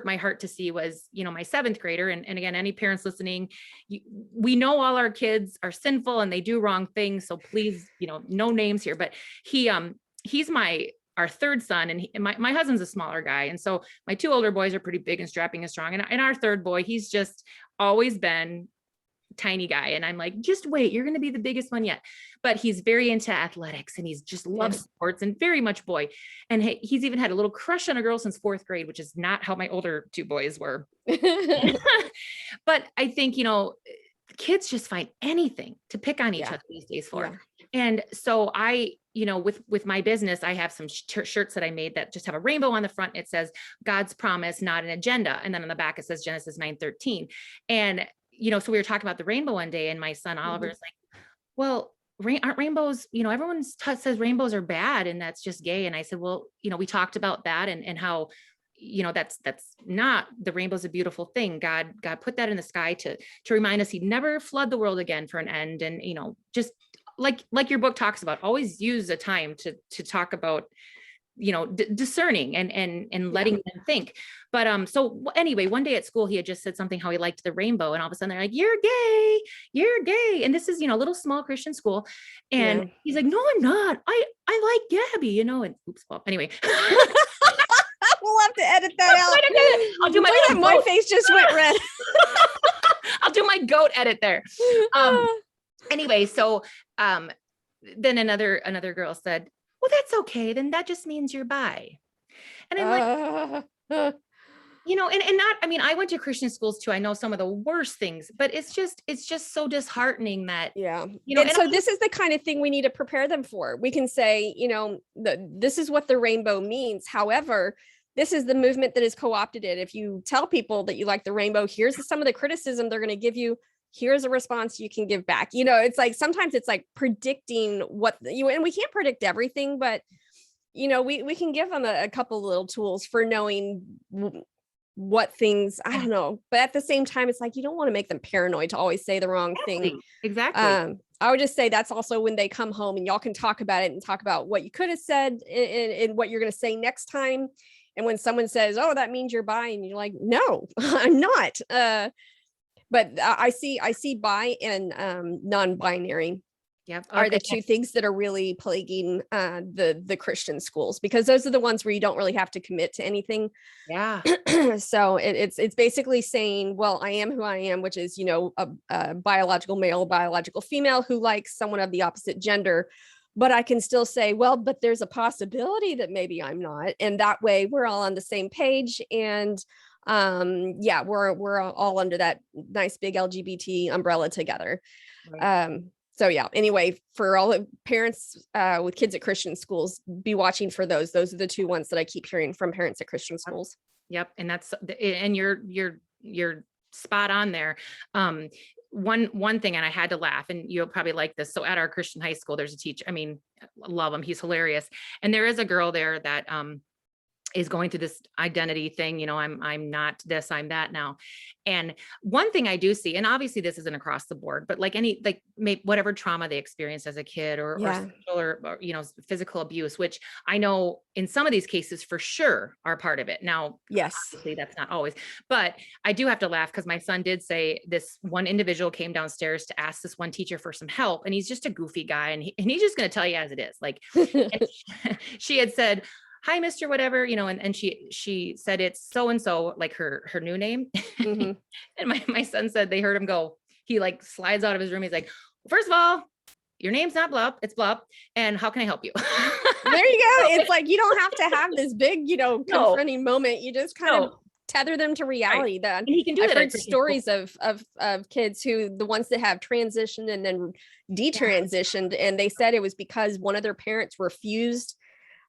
my heart to see was, my 7th grader. And again, any parents listening, we know all our kids are sinful and they do wrong things. So please, no names here, but he's our 3rd son, and my husband's a smaller guy. And so my 2 older boys are pretty big and strapping and strong. And our 3rd boy, he's just always been tiny guy. And I'm like, just wait, you're going to be the biggest one yet. But he's very into athletics and he's just loves sports and very much boy. And he's even had a little crush on a girl since 4th grade, which is not how my older 2 boys were. But I think, kids just find anything to pick on each other these days for. Yeah. And so I, with my business, I have some shirts that I made that just have a rainbow on the front. It says God's promise, not an agenda. And then on the back, it says Genesis 9:13. And so we were talking about the rainbow one day, and my son Oliver is like, well, aren't rainbows, everyone says rainbows are bad and that's just gay. And I said, well, we talked about that and how, that's not, the rainbow's a beautiful thing. God put that in the sky to remind us he'd never flood the world again for an end. And, just like your book talks about, always use a time to talk about, discerning and letting them think. But, so anyway, one day at school, he had just said something, how he liked the rainbow. And all of a sudden they're like, you're gay. And this is, little small Christian school. And he's like, no, I'm not. I like Gabby, and oops. Well, anyway, we'll have to edit that out. I'll do my face just went red. I'll do my goat edit there. Anyway, so, then another girl said, well, that's okay. Then that just means you're bi. And I'm like, and not, I mean, I went to Christian schools too. I know some of the worst things, but it's just so disheartening that, and so this is the kind of thing we need to prepare them for. We can say, this is what the rainbow means. However, this is the movement that has co-opted it. If you tell people that you like the rainbow, here's some of the criticism they're going to give you. Here's a response you can give back. It's like, sometimes it's like predicting and we can't predict everything, but we can give them a couple little tools for knowing what things, I don't know, but at the same time, it's like, you don't want to make them paranoid to always say the wrong thing. Exactly. I would just say that's also when they come home and y'all can talk about it and talk about what you could have said and what you're going to say next time. And when someone says, oh, that means you're bi, and you're like, no, I'm not. But I see bi and non-binary are the 2 things that are really plaguing the Christian schools, because those are the ones where you don't really have to commit to anything. Yeah. So it's basically saying, well, I am who I am, which is, a biological male, biological female who likes someone of the opposite gender. But I can still say, well, but there's a possibility that maybe I'm not. And that way we're all on the same page. And we're all under that nice big LGBT umbrella together. Right. So anyway, for all the parents with kids at Christian schools, be watching for those. Those are the 2 ones that I keep hearing from parents at Christian schools. Yep. And you're spot on there. One thing, and I had to laugh, and you'll probably like this. So at our Christian high school, there's a teacher. I mean, love him. He's hilarious. And there is a girl there that, is going through this identity thing. You know, I'm not this, I'm that now. And one thing I do see, and obviously this isn't across the board, but like whatever trauma they experienced as a kid or sexual or, you know, physical abuse, which I know in some of these cases for sure are part of it. Now, obviously that's not always, but I do have to laugh because my son did say this one individual came downstairs to ask this one teacher for some help. And he's just a goofy guy. And he's just going to tell you as it is. Like, she had said, "Hi, Mr. Whatever," you know, and she said it's so-and-so, like her new name. Mm-hmm. And my son said they heard him go, he like slides out of his room. He's like, "First of all, your name's not Blup, it's Blup. And how can I help you?" There you go. It's like, you don't have to have this big, you know, confronting moment. You just kind of tether them to reality. That and he can do I've that. heard stories of kids who, the ones that have transitioned and then detransitioned, and they said it was because one of their parents refused.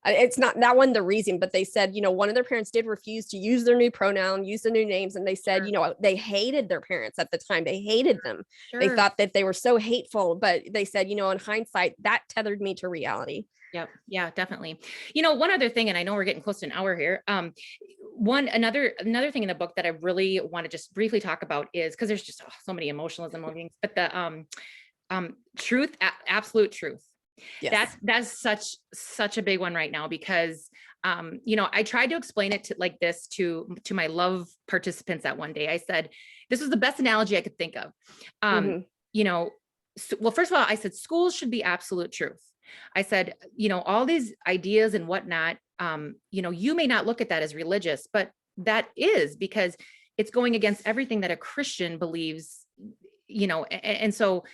It's not, that wasn't the reason, but they said, you know, one of their parents did refuse to use their new pronoun, use the new names. And they said, you know, they hated their parents at the time. They hated them. They thought that they were so hateful, but they said, you know, in hindsight, that tethered me to reality. Yep. Yeah, definitely. You know, one other thing, and I know we're getting close to an hour here. Another thing in the book that I really want to just briefly talk about is, because there's just so many emotionalism things, but the truth, absolute truth. Yes. That's such a big one right now, because you know, I tried to explain it like this to my love participants that one day. I said, this was the best analogy I could think of. You know, well, first of all, I said schools should be absolute truth. I said, you know, all these ideas and whatnot, you know, you may not look at that as religious, but that is, because it's going against everything that a Christian believes, you know, and so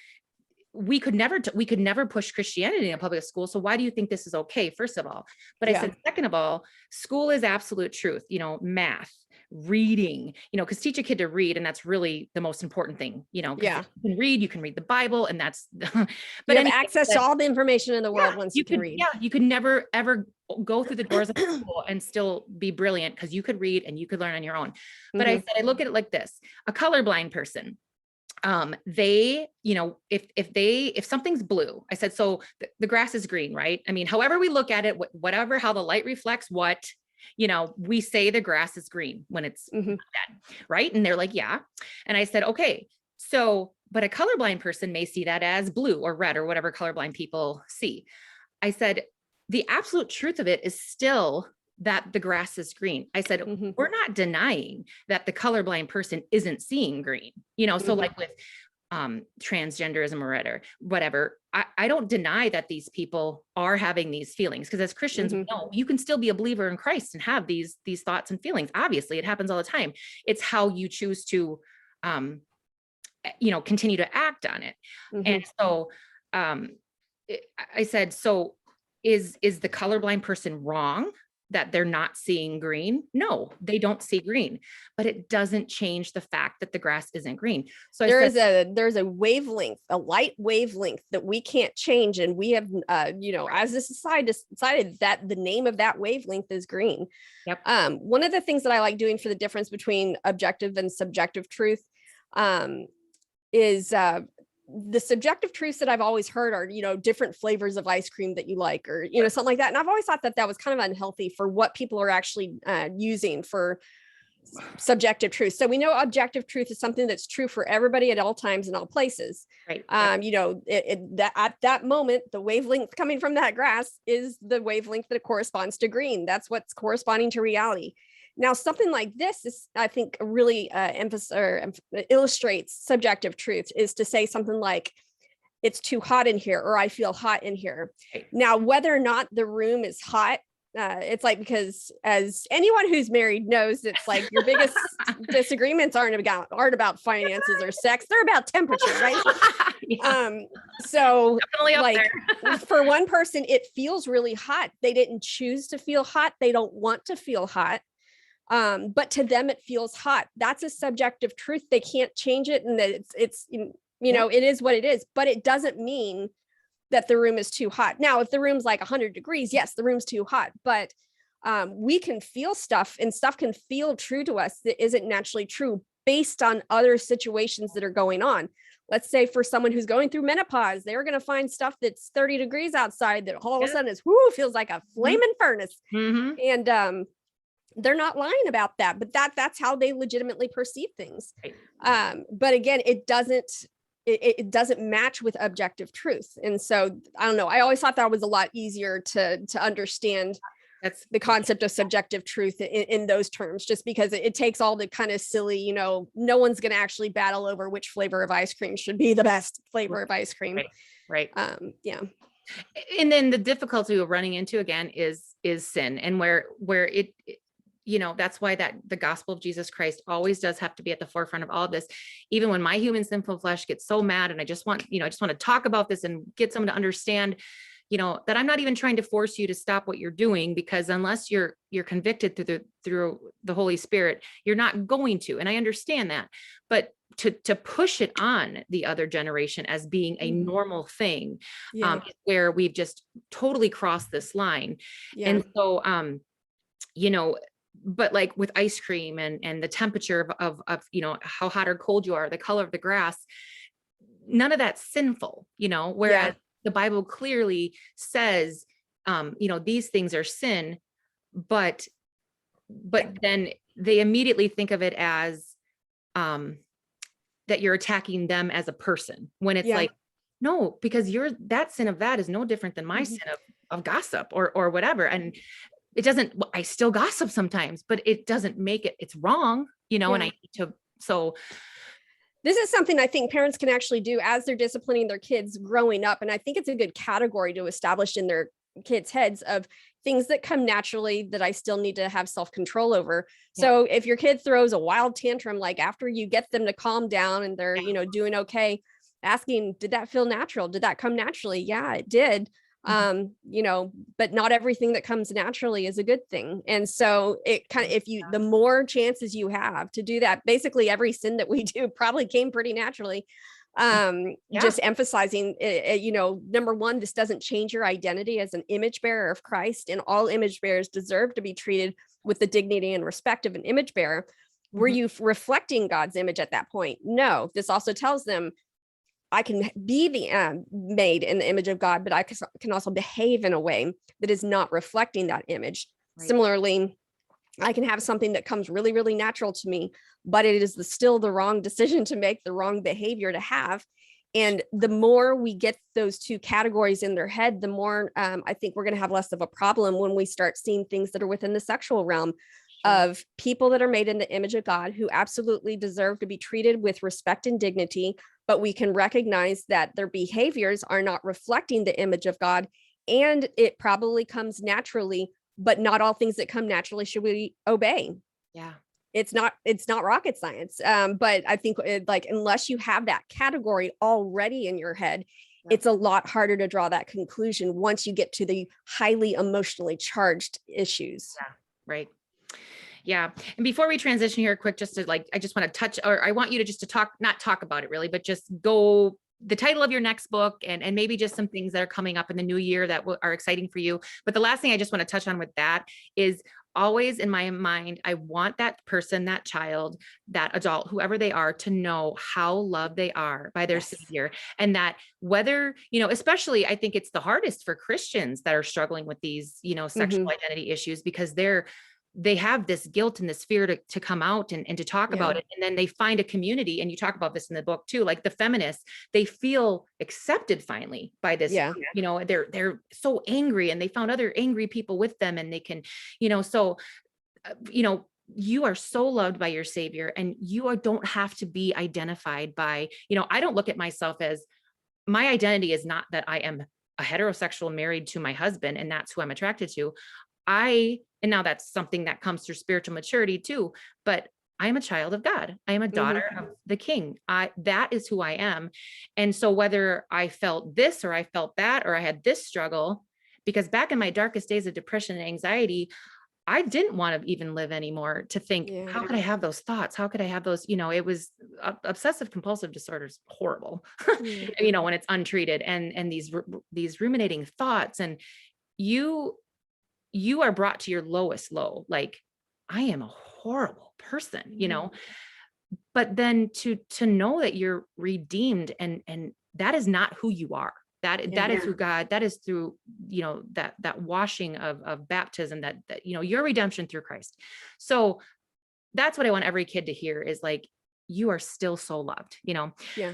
we could never push Christianity in a public school. So why do you think this is okay? First of all, but I said, second of all, school is absolute truth, you know, math, reading, you know, because teach a kid to read. And that's really the most important thing, you know, you can read the Bible, and that's, but you have access to all the information in the world once you can read. Yeah. You could never, ever go through the doors of school and still be brilliant because you could read and you could learn on your own. But I said, I look at it like this, a colorblind person, they, you know, if something's blue, I said, so the grass is green, right? I mean, however we look at it, whatever, how the light reflects what, you know, we say the grass is green when it's dead, right? And they're like, yeah. And I said, okay, so, but a colorblind person may see that as blue or red or whatever colorblind people see. I said, the absolute truth of it is still that the grass is green. I said, we're not denying that the colorblind person isn't seeing green, you know, so like with transgenderism or whatever, I don't deny that these people are having these feelings, because as Christians, we know you can still be a believer in Christ and have these thoughts and feelings. Obviously, it happens all the time. It's how you choose to, you know, continue to act on it. And so I said, so is the colorblind person wrong that they're not seeing green? No, they don't see green, but it doesn't change the fact that the grass isn't green. So there's a wavelength, a light wavelength that we can't change. And we have, you know, as a society decided that the name of that wavelength is green. Yep. One of the things that I like doing for the difference between objective and subjective truth is the subjective truths that I've always heard are, you know, different flavors of ice cream that you like, or, you know, something like that. And I've always thought that was kind of unhealthy for what people are actually using for subjective truth. So we know objective truth is something that's true for everybody at all times and all places. Right. You know, that at that moment, the wavelength coming from that grass is the wavelength that corresponds to green. That's what's corresponding to reality. Now, something like this is, I think, really illustrates subjective truth, is to say something like, it's too hot in here, or I feel hot in here. Right. Now, whether or not the room is hot, it's like, because as anyone who's married knows, it's like your biggest disagreements aren't about finances or sex. They're about temperature, right? So like for one person, it feels really hot. They didn't choose to feel hot. They don't want to feel hot. But to them, it feels hot. That's a subjective truth. They can't change it. And that it's, you know, it is what it is, but it doesn't mean that the room is too hot. Now, if the room's like 100 degrees, yes, the room's too hot, but we can feel stuff, and stuff can feel true to us that isn't naturally true based on other situations that are going on. Let's say for someone who's going through menopause, they're going to find stuff that's 30 degrees outside that all of a sudden is, feels like a flaming furnace. And, they're not lying about that, but that's how they legitimately perceive things. Right. But again, it doesn't match with objective truth. And so I don't know, I always thought that was a lot easier to understand That's the concept of subjective truth in those terms, just because it takes all the kind of silly, no one's going to actually battle over which flavor of ice cream should be the best flavor of ice cream. right. Yeah. And then the difficulty we're running into again is sin, and where it that's why that the gospel of Jesus Christ always does have to be at the forefront of all of this. Even when my human sinful flesh gets so mad and I just want to talk about this and get someone to understand, that I'm not even trying to force you to stop what you're doing, because unless you're convicted through the Holy Spirit, you're not going to. And I understand that, but to push it on the other generation as being a normal thing, where we've just totally crossed this line. And so, but like with ice cream and the temperature of how hot or cold you are, the color of the grass, none of that's sinful, whereas the Bible clearly says, these things are sin, but then they immediately think of it as, that you're attacking them as a person, when it's like, no, because that sin of that is no different than my sin of gossip or whatever. And it doesn't, I still gossip sometimes, but it doesn't make it's wrong, and I need to, so. This is something I think parents can actually do as they're disciplining their kids growing up. And I think it's a good category to establish in their kids' heads of things that come naturally that I still need to have self-control over. So if your kid throws a wild tantrum, like after you get them to calm down and they're, doing okay, asking, did that feel natural? Did that come naturally? Yeah, it did. But not everything that comes naturally is a good thing. And so it kind of, the more chances you have to do that, basically every sin that we do probably came pretty naturally. Just emphasizing, number one, this doesn't change your identity as an image bearer of Christ, and all image bearers deserve to be treated with the dignity and respect of an image bearer. Were you reflecting God's image at that point? No. This also tells them, I can be made in the image of God, but I can also behave in a way that is not reflecting that image. Right. Similarly, I can have something that comes really, really natural to me, but it is still the wrong decision to make, the wrong behavior to have. And the more we get those two categories in their head, the more I think we're going to have less of a problem when we start seeing things that are within the sexual realm of people that are made in the image of God, who absolutely deserve to be treated with respect and dignity, but we can recognize that their behaviors are not reflecting the image of God, and it probably comes naturally, but not all things that come naturally should we obey. Yeah. It's not rocket science. But I think unless you have that category already in your head, it's a lot harder to draw that conclusion once you get to the highly emotionally charged issues. Yeah. Right. Yeah. And before we transition here quick, just to I just want to touch, or I want you to not talk about it really, but just go the title of your next book and maybe just some things that are coming up in the new year that are exciting for you. But the last thing I just want to touch on with that is always in my mind, I want that person, that child, that adult, whoever they are, to know how loved they are by their Savior. And that whether, especially I think it's the hardest for Christians that are struggling with these, sexual identity issues, because they have this guilt and this fear to come out and to talk about it. And then they find a community, and you talk about this in the book too, like the feminists, they feel accepted finally by this, they're so angry, and they found other angry people with them, and they can, you are so loved by your Savior, and you don't have to be identified by, I don't look at myself as, my identity is not that I am a heterosexual married to my husband and that's who I'm attracted to. And now that's something that comes through spiritual maturity too, but I am a child of God. I am a daughter of the King. That is who I am. And so whether I felt this or I felt that, or I had this struggle, because back in my darkest days of depression and anxiety, I didn't want to even live anymore, to think, how could I have those thoughts? How could I have those, it was obsessive compulsive disorder is horrible, when it's untreated, and these ruminating thoughts, and you are brought to your lowest low. Like, I am a horrible person, but then to know that you're redeemed, and that is not who you are. That is through God. That is through, that washing of baptism, that, your redemption through Christ. So that's what I want every kid to hear is like, you are still so loved, Yeah.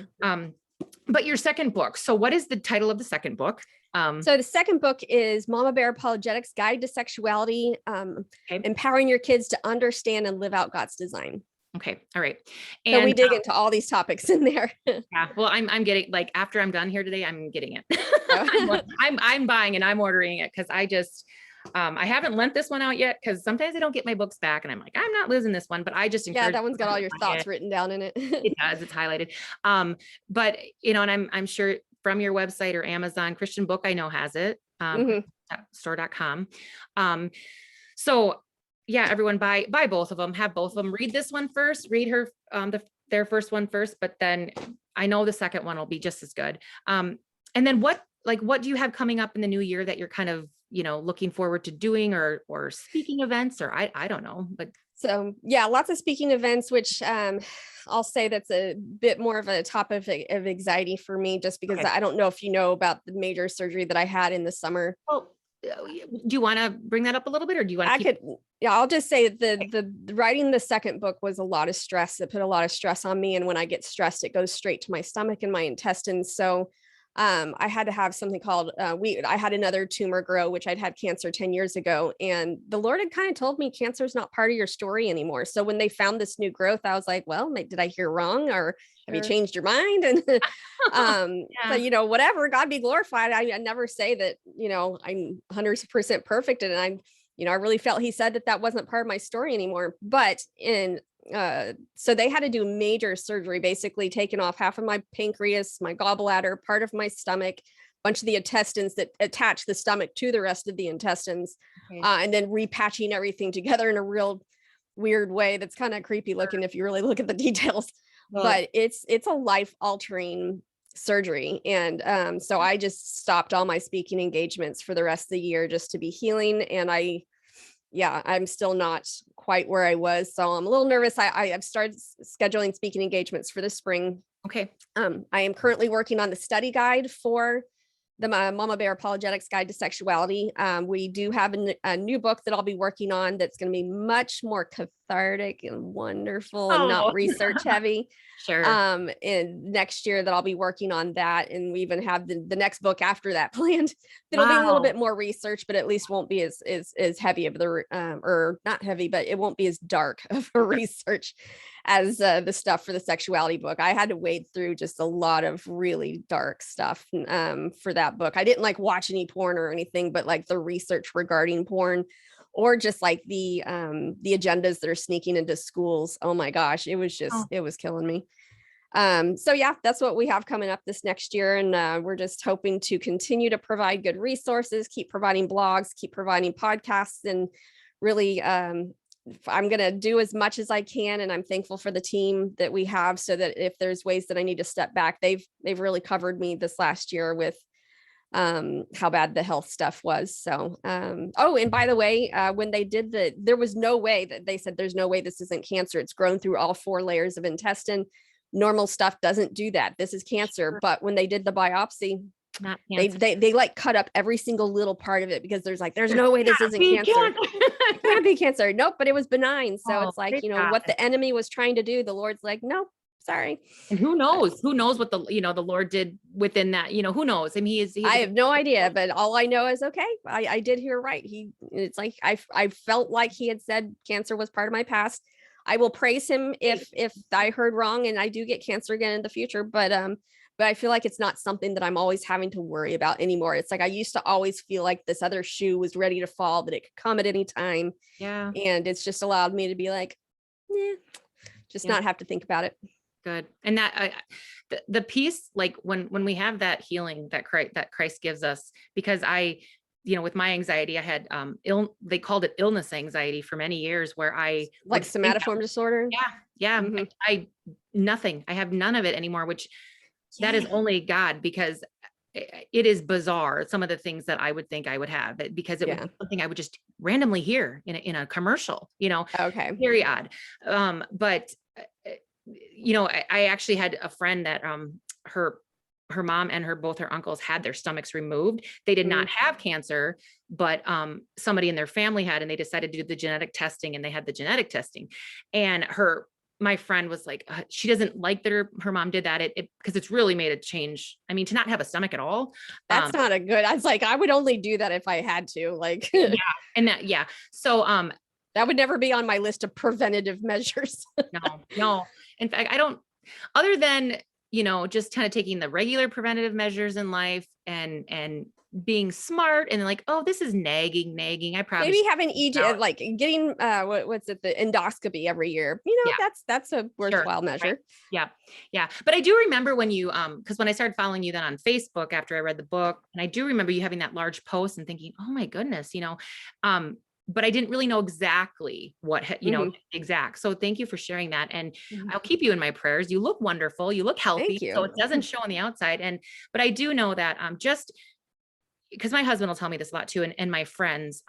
But your second book. So what is the title of the second book? So the second book is Mama Bear Apologetics, Guide to Sexuality, Empowering Your Kids to Understand and Live Out God's Design. Okay. All right. And so we dig into all these topics in there. Yeah. Well, I'm getting, like, after I'm done here today, I'm getting it. I'm buying and I'm ordering it. Cause I just, I haven't lent this one out yet. Cause sometimes I don't get my books back and I'm like, I'm not losing this one, but I just encourage. Yeah, that one's got all your thoughts written down in it. It does. It's highlighted. But and I'm sure from your website or Amazon, Christian Book, I know has it, store.com. So yeah, everyone buy both of them, have both of them. Read this one first, read their first one first, but then I know the second one will be just as good. And then what do you have coming up in the new year that you're kind of, looking forward to doing, or speaking events, or I don't know, but. So yeah, lots of speaking events, which I'll say that's a bit more of a topic of anxiety for me, just because I don't know if you know about the major surgery that I had in the summer. Well, do you want to bring that up a little bit, or do you want to? I'll just say the writing the second book was a lot of stress. It put a lot of stress on me. And when I get stressed, it goes straight to my stomach and my intestines. So I had to have something called, I had another tumor grow, which I'd had cancer 10 years ago. And the Lord had kind of told me cancer is not part of your story anymore. So when they found this new growth, I was like, well, did I hear wrong, or have you changed your mind? And, so, whatever, God be glorified. I never say that, I'm 100% perfect. And I really felt he said that wasn't part of my story anymore. But so they had to do major surgery, basically taking off half of my pancreas, my gallbladder, part of my stomach, a bunch of the intestines that attach the stomach to the rest of the intestines, and then repatching everything together in a real weird way. That's kind of creepy looking if you really look at the details, but it's a life altering surgery. And so I just stopped all my speaking engagements for the rest of the year just to be healing. And I'm still not quite where I was. So I'm a little nervous. I've started scheduling speaking engagements for the spring. Okay. I am currently working on the study guide for the Mama Bear Apologetics Guide to Sexuality. We do have a new book that I'll be working on that's going to be much more cathartic and wonderful and not research heavy. Sure. And next year that I'll be working on that. And we even have the next book after that planned. It'll be a little bit more research, but at least won't be as heavy of the, or not heavy, but it won't be as dark of a research as the stuff for the sexuality book. I had to wade through just a lot of really dark stuff for that book. I didn't watch any porn or anything, but the research regarding porn, or just the agendas that are sneaking into schools. Oh my gosh, it was just, it was killing me. So yeah, that's what we have coming up this next year. And we're just hoping to continue to provide good resources, keep providing blogs, keep providing podcasts, and really, I'm going to do as much as I can. And I'm thankful for the team that we have, so that if there's ways that I need to step back, they've really covered me this last year with how bad the health stuff was. So, and by the way, when they did there was no way that they said, there's no way this isn't cancer. It's grown through all 4 layers of intestine. Normal stuff doesn't do that. This is cancer. Sure. But when they did the biopsy, they cut up every single little part of it, because there's no way this isn't cancer. It can't be cancer. Nope. But it was benign. So it's what the enemy was trying to do. The Lord's like, nope. Sorry. And who knows what the Lord did within that, who knows? I mean, I have no idea, but all I know is, okay, I did hear right. It's like, I felt like he had said cancer was part of my past. I will praise him if I heard wrong and I do get cancer again in the future. But I feel like it's not something that I'm always having to worry about anymore. It's like, I used to always feel like this other shoe was ready to fall, that it could come at any time. Yeah. And it's just allowed me to be like, not have to think about it. Good. And that the peace, when we have that healing that Christ gives us, because with my anxiety, I had they called it illness anxiety for many years, where I somatoform disorder. Yeah. Mm-hmm. I have none of it anymore, which that is only God, because it is bizarre. Some of the things that I would think I would have, because it was something I would just randomly hear in a commercial, okay. Very odd. But I actually had a friend that her her mom and both her uncles had their stomachs removed. They did not have cancer, but somebody in their family had, and they decided to do the genetic testing, and they had the genetic testing. And my friend was like, she doesn't like that her mom did that. Because it's really made a change. I mean, to not have a stomach at all. That's not a good, I was like, I would only do that if I had to, like, yeah. And so, that would never be on my list of preventative measures. No. In fact, I don't, other than, just kind of taking the regular preventative measures in life and being smart and like, oh, this is nagging. I probably maybe have an like getting what's it, the endoscopy every year. That's a worthwhile measure. Right. Yeah. But I do remember when you because when I started following you then on Facebook after I read the book, and I do remember you having that large post and thinking, oh my goodness, but I didn't really know exactly what, exact. So thank you for sharing that. And I'll keep you in my prayers. You look wonderful. You look healthy. So it doesn't show on the outside. But I do know that just because my husband will tell me this a lot too. And my friends,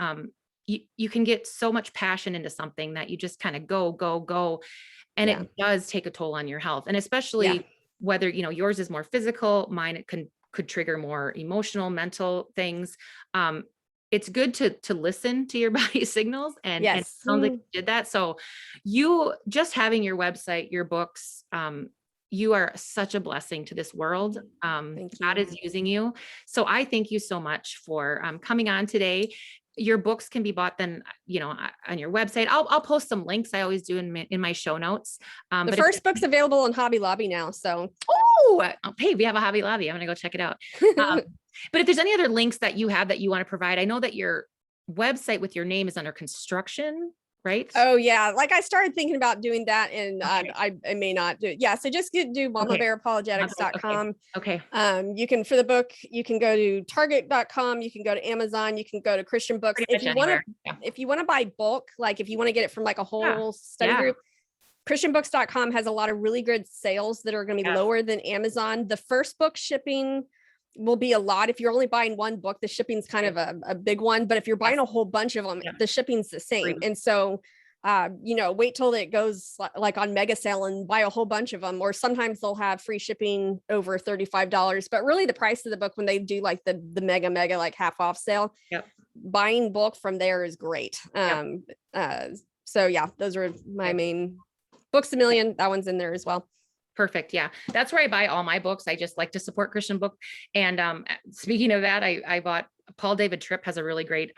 you can get so much passion into something that you just kind of go. And it does take a toll on your health. And especially whether, yours is more physical, mine, it could trigger more emotional, mental things. It's good to listen to your body's signals, and it sounds like you did that. So you just having your website, your books, you are such a blessing to this world. God is using you. So I thank you so much for coming on today. Your books can be bought then, on your website. I'll post some links. I always do in my show notes. The first book's available on Hobby Lobby now. So, hey, we have a Hobby Lobby. I'm going to go check it out. But if there's any other links that you have that you want to provide, I know that your website with your name is under construction, right? Oh yeah. Like I started thinking about doing that, and I may not do it. Yeah. So just do mamabearapologetics.com. Okay. You can, for the book, you can go to target.com, you can go to Amazon, you can go to Christian Books. If you want to buy bulk, like if you want to get it from like a whole study group, christianbooks.com has a lot of really good sales that are going to be lower than Amazon. The first book shipping will be a lot. If you're only buying one book, the shipping's kind of a big one, but if you're buying a whole bunch of them, the shipping's the same. And so, wait till it goes like on mega sale and buy a whole bunch of them, or sometimes they'll have free shipping over $35, but really the price of the book when they do like the mega like half off sale, buying bulk from there is great. So yeah, those are my main Books A Million. That one's in there as well. Perfect. Yeah. That's where I buy all my books. I just like to support Christian book. And speaking of that, I bought Paul David Tripp has a really great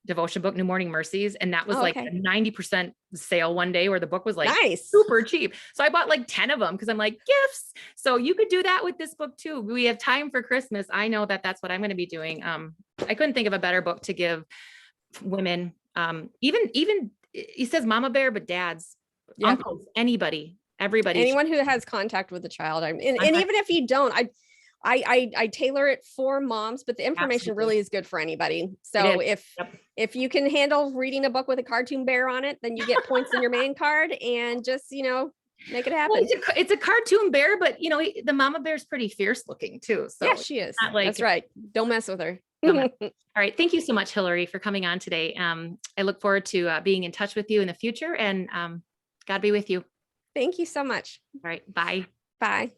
devotion book, New Morning Mercies. And that was a 90% sale one day where the book was like super cheap. So I bought like 10 of them because I'm like gifts. So you could do that with this book too. We have time for Christmas. I know that that's what I'm going to be doing. I couldn't think of a better book to give women. Even he says Mama Bear, but dads, uncles, anybody. Everybody, anyone who has contact with a child. And even if you don't, I tailor it for moms, but the information really is good for anybody. So if you can handle reading a book with a cartoon bear on it, then you get points in your main card, and just, make it happen. Well, it's a cartoon bear, but the mama bear's pretty fierce looking too. So yeah, she is. That's right. Don't mess with her. All right. Thank you so much, Hillary, for coming on today. I look forward to being in touch with you in the future, and God be with you. Thank you so much. All right. Bye. Bye.